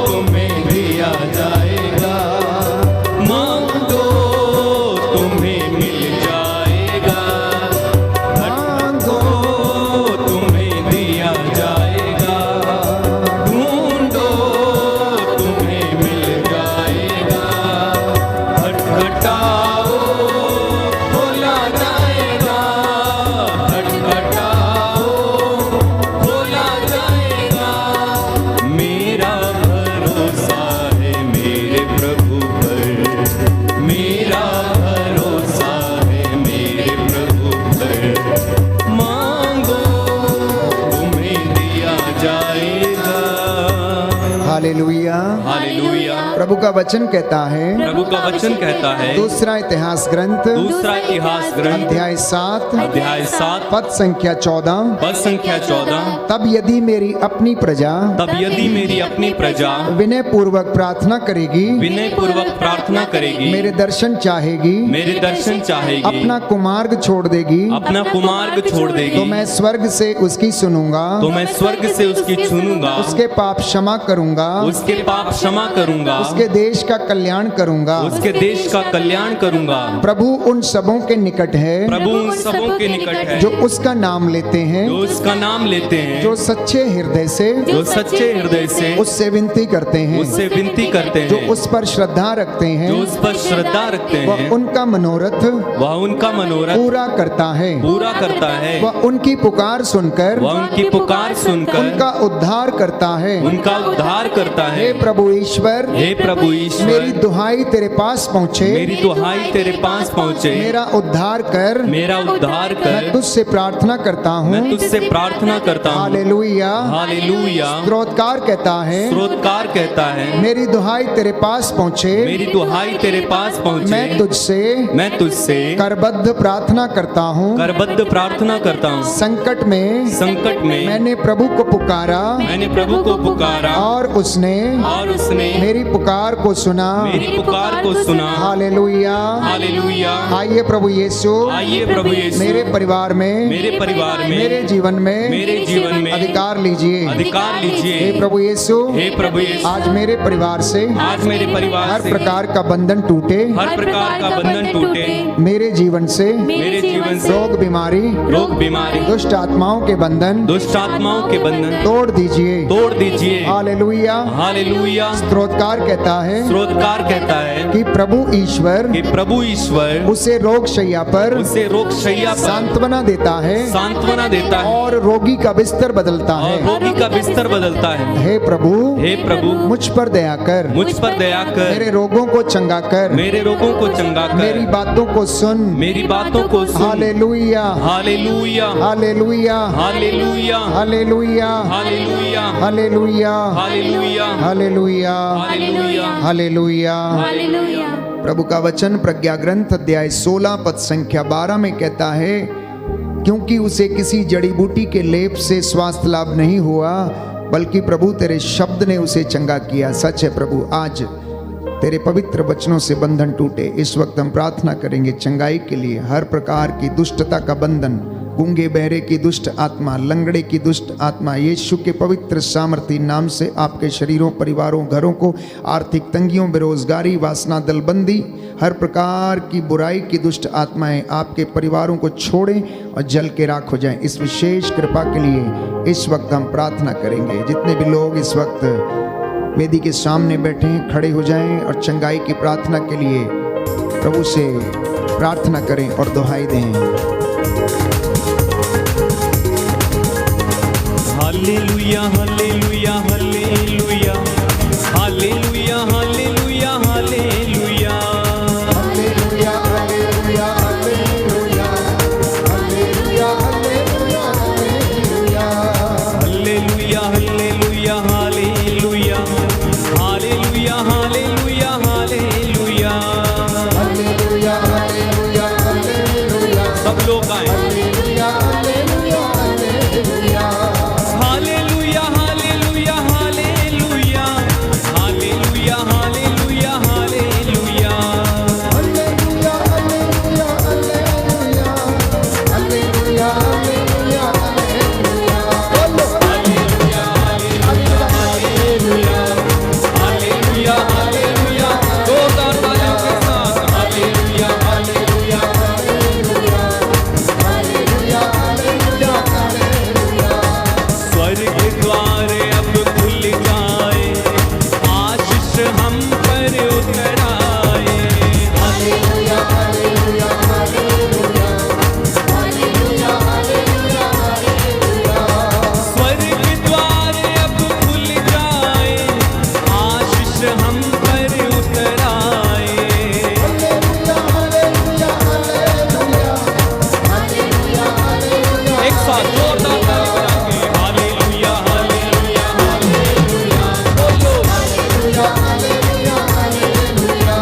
तुम्हें दिया जाएगा, मांगो तुम्हें मिल जाएगा। मांगो तुम्हें दिया जाएगा, ढूंढो तुम्हें मिल जाएगा। खटखटाओ खोला जाएगा, खटखटाओ खोला जाएगा। मेरा भरोसा है मेरे प्रभु पर, मेरा भरोसा है मेरे प्रभु पर। मांगो तुम्हें दिया जाएगा। हालेलुया। हालेलुया। प्रभु का वचन कहता है, प्रभु का वचन कहता है, दूसरा इतिहास ग्रंथ दूसरा इतिहास ग्रंथ अध्याय 7 अध्याय 7 पद संख्या 14, पद संख्या 14। तब यदि मेरी अपनी प्रजा तब यदि मेरी अपनी प्रजा विनय पूर्वक प्रार्थना करेगी, विनय पूर्वक प्रार्थना करेगी, मेरे दर्शन चाहेगी, मेरे दर्शन चाहेगी, अपना कुमार्ग छोड़ देगी, अपना कुमार्ग छोड़ देगी, तो मैं स्वर्ग से उसकी सुनूंगा, तो मैं स्वर्ग से उसकी सुनूंगा, उसके पाप क्षमा करूंगा, उसके पाप क्षमा करूंगा, उसके देश का कल्याण करूंगा। उसके देश का कल्याण करूंगा। प्रभु उन सबों के निकट है प्रभु उन सबों के निकट है जो उसका नाम लेते हैं, जो उसका नाम लेते हैं, जो सच्चे हृदय से जो सच्चे हृदय से उससे विनती करते हैं, उससे विनती करते जो हैं, उस पर श्रद्धा रखते हैं, जो उस पर श्रद्धा रखते वह हैं, उनका मनोरथ वह उनका मनोरथ पूरा करता है। पूरा करता है। वह उनकी पुकार सुनकर वह उनकी पुकार सुनकर उनका उद्धार करता है। उनका उद्धार करता है। हे प्रभु ईश्वर, हे प्रभु ईश्वर, मेरी दुहाई तेरे पास पहुँचे, मेरी दुहाई तेरे पास पहुँचे, मेरा उद्धार कर, मेरा उद्धार मैं कर। तुझसे प्रार्थना करता हूँ। मैं तुझसे प्रार्थना करता हूँ। हालेलुया। हालेलुया। स्त्रोतकार कहता है, स्रोतकार कहता है, मेरी दुहाई तेरे पास पहुँचे, मेरी दुहाई तेरे पास पहुँचे, मैं तुझसे करबद्ध प्रार्थना करता हूँ। करबद्ध प्रार्थना करता हूँ। संकट में मैंने मैंने प्रभु को पुकारा, प्रभु को पुकारा और उसने और उसने मेरी पुकार को सुना। मेरी पुकार को सुना। Hallelujah, hallelujah. आइए प्रभु यीशु, आइए प्रभु यीशु, मेरे परिवार में, मेरे परिवार में, मेरे जीवन में, मेरे जीवन में अधिकार लीजिए। अधिकार लीजिए। हे प्रभु यीशु, हे प्रभु यीशु, आज मेरे परिवार से, आज मेरे परिवार हर से प्रकार का बंधन टूटे, हर प्रकार का बंधन टूटे। मेरे जीवन से मेरे जीवन से रोग बीमारी, रोग बीमारी, दुष्ट आत्माओं के बंधन दुष्ट आत्माओं के बंधन तोड़ दीजिए। तोड़ दीजिए। Hallelujah, hallelujah. स्तोत्रकार कहता है स्रोतकार कहता है कि प्रभु ईश्वर कि प्रभु ईश्वर उसे रोग शैया पर, उसे रोग शैया पर सांत्वना देता है, सांत्वना देता है और रोगी का बिस्तर बदलता और है। रोगी का बिस्तर बदलता है। हे प्रभु, हे प्रभु, मुझ पर दया कर, मुझ पर दया कर, मेरे रोगों को चंगा कर, मेरे रोगों को चंगा मेरी कर, बातों को सुन। मेरी बातों को सुन। Hallelujah, hallelujah. Hallelujah, hallelujah. Hallelujah, hallelujah. Hallelujah, hallelujah. Hallelujah, hallelujah. Hallelujah. Hallelujah. प्रभु का वचन प्रज्ञा ग्रंथ अध्याय 16 पद संख्या 12 में कहता है, क्योंकि उसे किसी जड़ी बूटी के लेप से स्वास्थ्य लाभ नहीं हुआ, बल्कि प्रभु तेरे शब्द ने उसे चंगा किया। सच है प्रभु, आज तेरे पवित्र वचनों से बंधन टूटे। इस वक्त हम प्रार्थना करेंगे चंगाई के लिए। हर प्रकार की दुष्टता का बंधन, गूंगे बहरे की दुष्ट आत्मा, लंगड़े की दुष्ट आत्मा, यीशु के पवित्र सामर्थी नाम से आपके शरीरों, परिवारों, घरों को आर्थिक तंगियों, बेरोजगारी, वासना दलबंदी, हर प्रकार की बुराई की दुष्ट आत्माएं आपके परिवारों को छोड़ें और जल के राख हो जाएं। इस विशेष कृपा के लिए इस वक्त हम प्रार्थना करेंगे। जितने भी लोग इस वक्त वेदी के सामने बैठे हैं, खड़े हो जाएं और चंगाई की प्रार्थना के लिए प्रभु से प्रार्थना करें और दुहाई दें। Hallelujah. Hallelujah. Hallelujah. Hallelujah. Hallelujah. Hallelujah. Hallelujah, hallelujah, hallelujah, hallelujah, hallelujah, hallelujah. Hallelujah. Hallelujah. Hallelujah. Hallelujah. Hallelujah. Hallelujah. Hallelujah, hallelujah, hallelujah. सब लोग आए। Hallelujah, hallelujah, hallelujah. Hallelujah. Hallelujah. Hallelujah. Hallelujah. Hallelujah. Hallelujah. Hallelujah, hallelujah, hallelujah. Hallelujah, hallelujah, hallelujah. बोलो hallelujah. Hallelujah. Hallelujah. Hallelujah. जोरदार तालियों के साथ hallelujah. Hallelujah. Hallelujah, hallelujah, hallelujah. स्वर्ग के द्वार अब खुल जाए, आशीष हम पर उतर आए। Hallelujah, hallelujah, hallelujah. Hallelujah, hallelujah, hallelujah. स्वर्ग के द्वार अब खुल जाए, आशीष हम पर उतर आए। Hallelujah, hallelujah, hallelujah. Hallelujah, hallelujah. एक साथ जोरदार ताली बजा के हालेलुया। हालेलुया। हालेलुया। बोलो हालेलुया, हालेलुया, हालेलुया।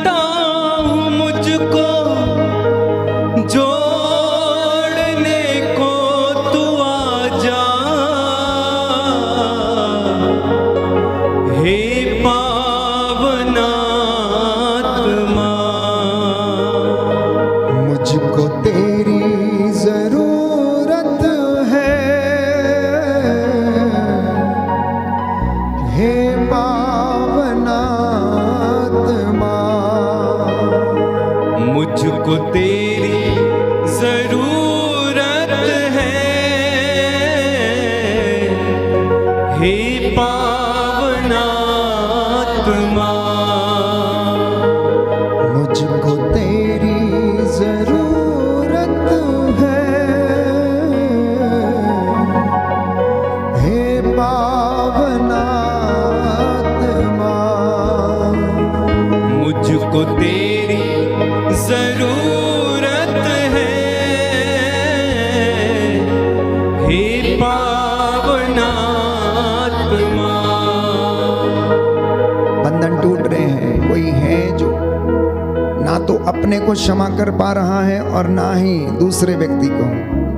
मुझको तेरी जरूरत है, हे पावनात्मा। मुझको तेरी जरूरत है, हे पावनात्मा। मुझको तेरी जरूरत है, हे पावनात्मा। बंधन टूट रहे हैं। कोई है जो ना तो अपने को क्षमा कर पा रहा है और ना ही दूसरे व्यक्ति को।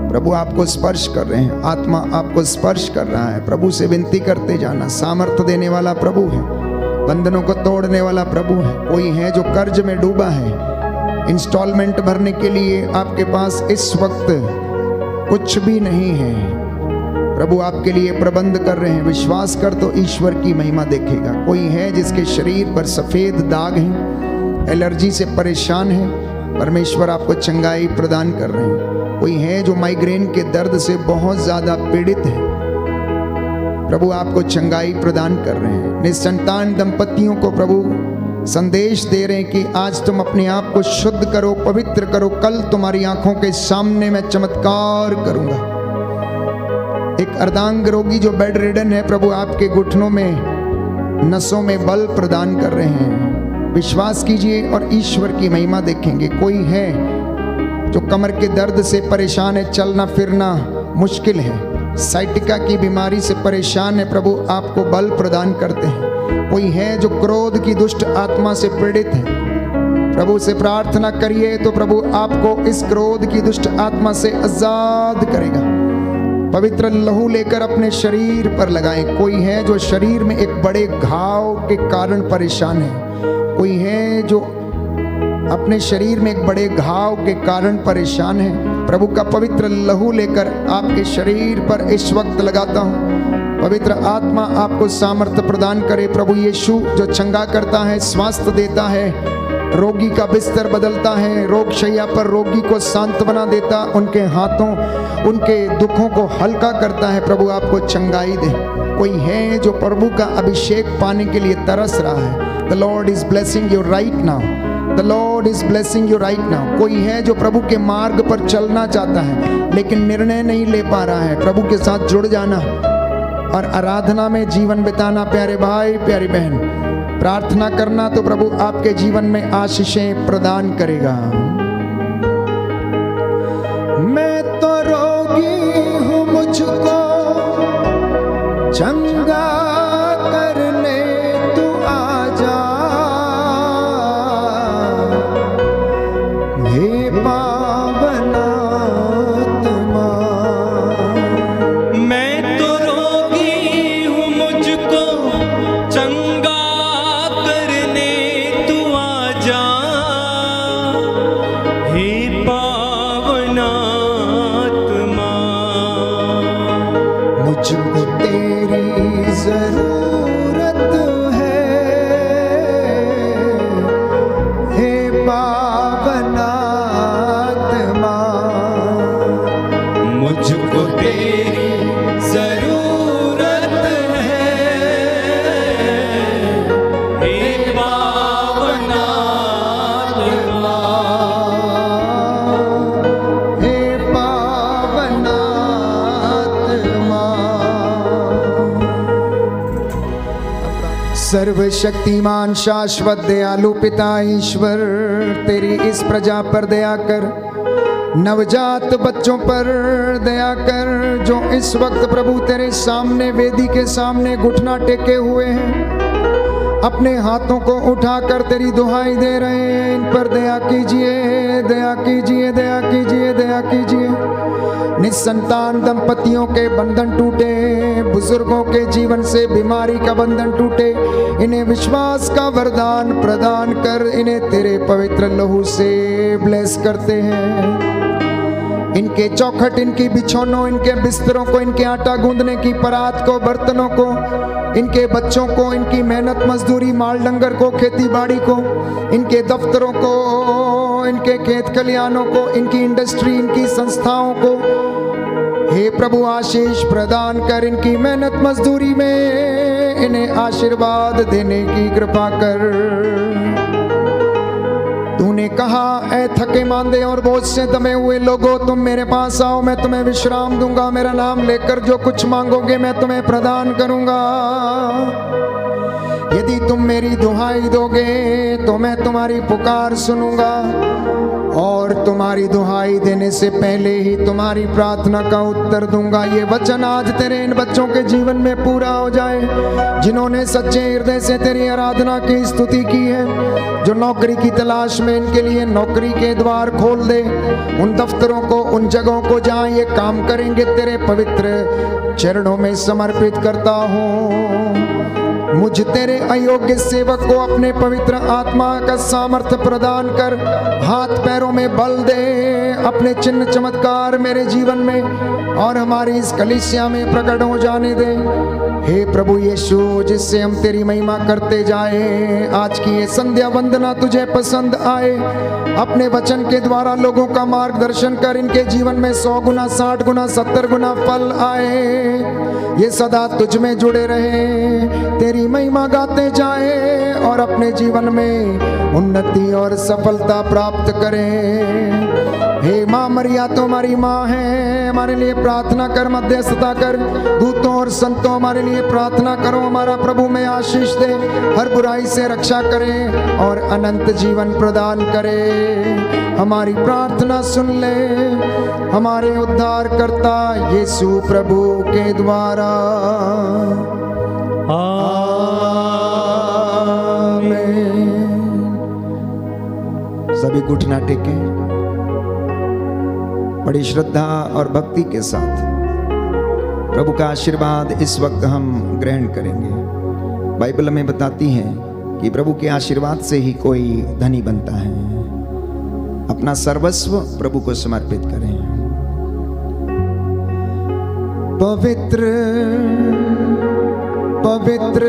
प्रभु आपको स्पर्श कर रहे हैं, आत्मा आपको स्पर्श कर रहा है। प्रभु से विनती करते जाना। सामर्थ्य देने वाला प्रभु है, बंधनों को तोड़ने वाला प्रभु है। कोई है जो कर्ज में डूबा है, इंस्टॉलमेंट भरने के लिए आपके पास इस वक्त कुछ भी नहीं है, प्रभु आपके लिए प्रबंध कर रहे हैं। विश्वास कर तो ईश्वर की महिमा देखेगा। कोई है जिसके शरीर पर सफेद दाग हैं, एलर्जी से परेशान है, परमेश्वर आपको चंगाई प्रदान कर रहे हैं। कोई है जो माइग्रेन के दर्द से बहुत ज्यादा पीड़ित है, प्रभु आपको चंगाई प्रदान कर रहे हैं। निसंतान दंपतियों को प्रभु संदेश दे रहे हैं कि आज तुम अपने आप को शुद्ध करो, पवित्र करो, कल तुम्हारी आंखों के सामने मैं चमत्कार करूंगा। एक अर्धांग रोगी जो बेड रिडन है, प्रभु आपके घुटनों में, नसों में बल प्रदान कर रहे हैं। विश्वास कीजिए और ईश्वर की महिमा देखेंगे। कोई है जो कमर के दर्द से परेशान है, चलना फिरना मुश्किल है, साइटिका की बीमारी से परेशान है, प्रभु आपको बल प्रदान करते हैं। कोई है जो क्रोध की दुष्ट आत्मा से पीड़ित है, प्रभु से प्रार्थना करिए तो प्रभु आपको इस क्रोध की दुष्ट आत्मा से आजाद करेगा। पवित्र लहू लेकर अपने शरीर पर लगाएं। कोई है जो शरीर में एक बड़े घाव के कारण परेशान है, कोई है जो अपने शरीर में एक बड़े घाव के कारण परेशान है, प्रभु का पवित्र लहू लेकर आपके शरीर पर इस वक्त लगाता हूँ। पवित्र आत्मा आपको सामर्थ्य प्रदान करे। प्रभु यीशु जो चंगा करता है, स्वास्थ्य देता है, रोगी का बिस्तर बदलता है, रोग शैया पर रोगी को सांत्वना देता, उनके हाथों उनके दुखों को हल्का करता है, प्रभु आपको चंगाई दे। कोई है जो प्रभु का अभिषेक पाने के लिए तरस रहा है, the Lord is blessing you right now, the Lord is blessing you right now. कोई है जो प्रभु के मार्ग पर चलना चाहता है लेकिन निर्णय नहीं ले पा रहा है, प्रभु के साथ जुड़ जाना और आराधना में जीवन बिताना। प्यारे भाई प्यारी बहन, प्रार्थना करना तो प्रभु आपके जीवन में आशीषें प्रदान करेगा। मैं तो रोगी हूँ, मुझको चंगा करने तू आजा, हे पावनात्मा। मैं तो रोगी हूँ, मुझको चंगा करने तू आजा, हे पावनात्मा। मुझको तेरी जरूरत है, हे पावनात्मा। मुझको तेरी जरूरत है, हे पावनात्मा। हे पावनात्मा। सर्वशक्तिमान शाश्वत दयालु पिता ईश्वर, तेरी इस प्रजा पर दया कर, नवजात बच्चों पर दया कर जो इस वक्त प्रभु तेरे सामने वेदी के सामने घुटना टेके हुए हैं, अपने हाथों को उठाकर तेरी दुहाई दे रहे हैं। इन पर दया कीजिए, दया कीजिए, दया कीजिए, दया कीजिए। निसंतान दंपतियों के बंधन टूटे, बुजुर्गों के जीवन से बीमारी का बंधन टूटे, इन्हें विश्वास का वरदान प्रदान कर, इन्हें तेरे पवित्र लहू से ब्लेस करते हैं। इनके चौखट, इनकी बिछौनों, इनके बिस्तरों को, इनके आटा गूंदने की परात को, बर्तनों को, इनके बच्चों को, इनकी मेहनत मजदूरी, माल डंगर को, खेती बाड़ी को, इनके दफ्तरों को को, इनके खेत खलिहानों को, इनकी इंडस्ट्री, इनकी संस्थाओं को हे प्रभु आशीष प्रदान कर। इनकी मेहनत मजदूरी में इन्हें आशीर्वाद देने की कृपा कर। तूने कहा, ऐ थके मांदे और बोझ से दमे हुए लोगों, तुम मेरे पास आओ, मैं तुम्हें विश्राम दूंगा। मेरा नाम लेकर जो कुछ मांगोगे मैं तुम्हें प्रदान करूंगा। यदि तुम मेरी दुहाई दोगे तो मैं तुम्हारी पुकार सुनूंगा और तुम्हारी दुहाई देने से पहले ही तुम्हारी प्रार्थना का उत्तर दूंगा। ये वचन आज तेरे इन बच्चों के जीवन में पूरा हो जाए, जिन्होंने सच्चे हृदय से तेरी आराधना की स्तुति की है। जो नौकरी की तलाश में, इनके लिए नौकरी के द्वार खोल दे। उन दफ्तरों को, उन जगहों को जहां ये काम करेंगे, तेरे पवित्र चरणों में समर्पित करता हूँ। मुझ तेरे अयोग्य सेवक को अपने पवित्र आत्मा का सामर्थ्य प्रदान कर। हाथ पैरों में बल दे, अपने चिन्ह चमत्कार मेरे जीवन में और हमारी इस कलीसिया में प्रकट हो जाने दे। हे प्रभु यीशु, जिससे हम तेरी महिमा करते जाए, आज की ये संध्या वंदना तुझे पसंद आए। अपने वचन के द्वारा लोगों का मार्गदर्शन कर। इनके जीवन में 100 गुना, 60 गुना, 70 गुना फल आए। ये सदा तुझ में जुड़े रहे, तेरी महिमा गाते जाए और अपने जीवन में उन्नति और सफलता प्राप्त करें। हे माँ मरिया, तो हमारी माँ है, हमारे लिए प्रार्थना कर, मध्यस्थता कर। दूतों और संतों हमारे लिए प्रार्थना करो। हमारा प्रभु में आशीष दे, हर बुराई से रक्षा करे और अनंत जीवन प्रदान करे। हमारी प्रार्थना सुन ले हमारे उद्धारकर्ता यीशु प्रभु के द्वारा। आमीन। सभी घुटना टेकें, बड़ी श्रद्धा और भक्ति के साथ प्रभु का आशीर्वाद इस वक्त हम ग्रहण करेंगे। बाइबल हमें बताती है कि प्रभु के आशीर्वाद से ही कोई धनी बनता है। अपना सर्वस्व प्रभु को समर्पित करें। पवित्र पवित्र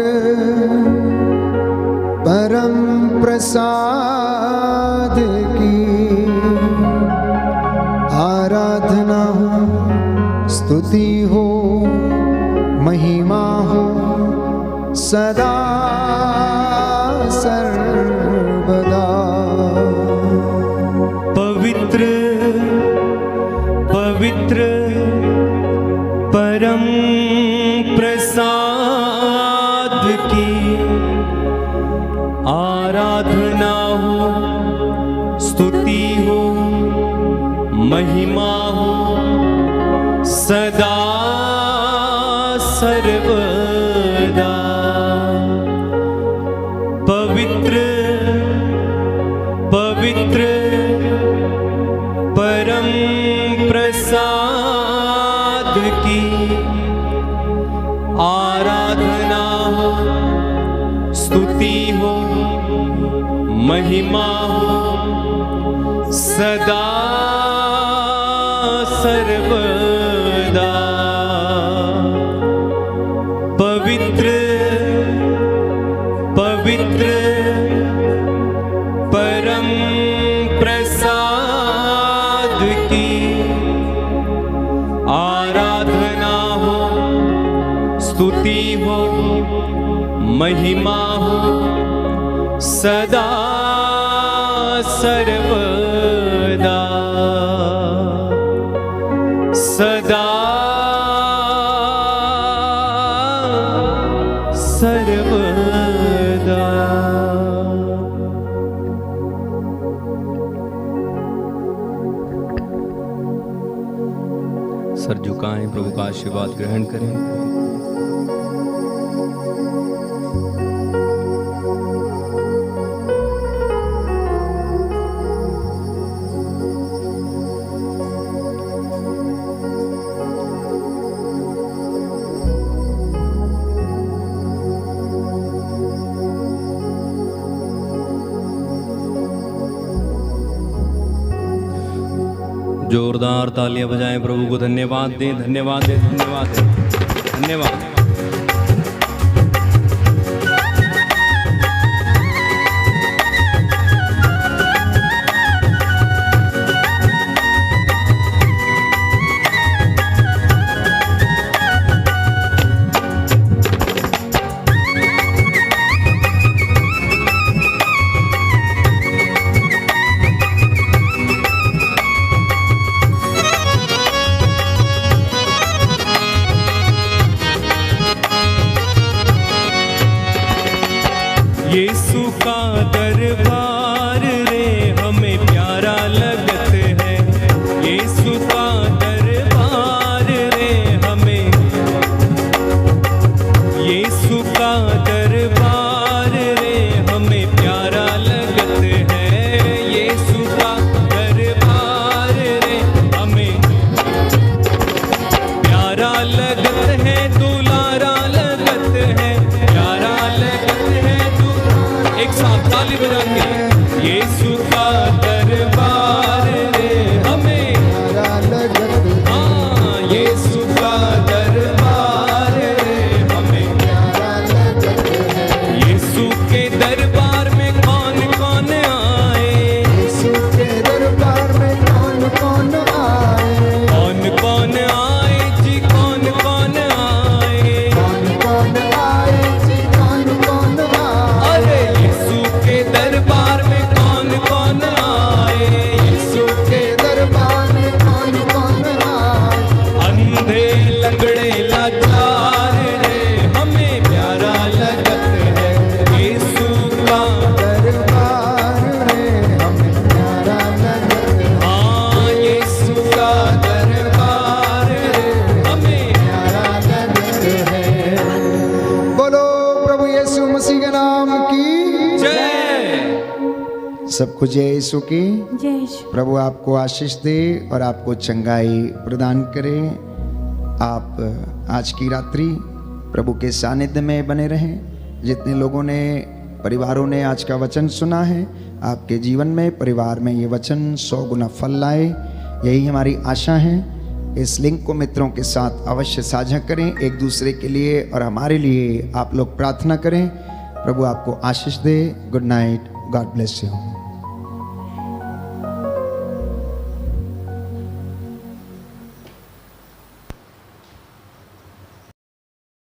परम प्रसाद की आराधना हो, स्तुति हो, महिमा हो सदा सर्वदा। पवित्र पवित्र परम प्रसाद की आराधना हो, स्तुति हो, महिमा हो सदा सर्वदा। पवित्र पवित्र परम प्रसाद की आराधना हो, स्तुति हो, महिमा हो सदा सर्वदा। पवित्र पवित्र परम प्रसाद की आराधना हो, स्तुति हो, महिमा हो सदा सर्वदा सदा सर्वदा। सर झुकाएं, प्रभु का आशीर्वाद ग्रहण करें। जोरदार तालियां बजाएं, प्रभु को धन्यवाद दें, धन्यवाद दें, धन्यवाद दें, धन्यवाद। जय यीशु की। जय यीशु। प्रभु आपको आशीष दे और आपको चंगाई प्रदान करे। आप आज की रात्रि प्रभु के सानिध्य में बने रहें। जितने लोगों ने परिवारों ने आज का वचन सुना है, आपके जीवन में परिवार में ये वचन 100 गुना फल लाए, यही हमारी आशा है। इस लिंक को मित्रों के साथ अवश्य साझा करें, एक दूसरे के लिए और हमारे लिए आप लोग प्रार्थना करें। प्रभु आपको आशीष दे। Good night, God bless you.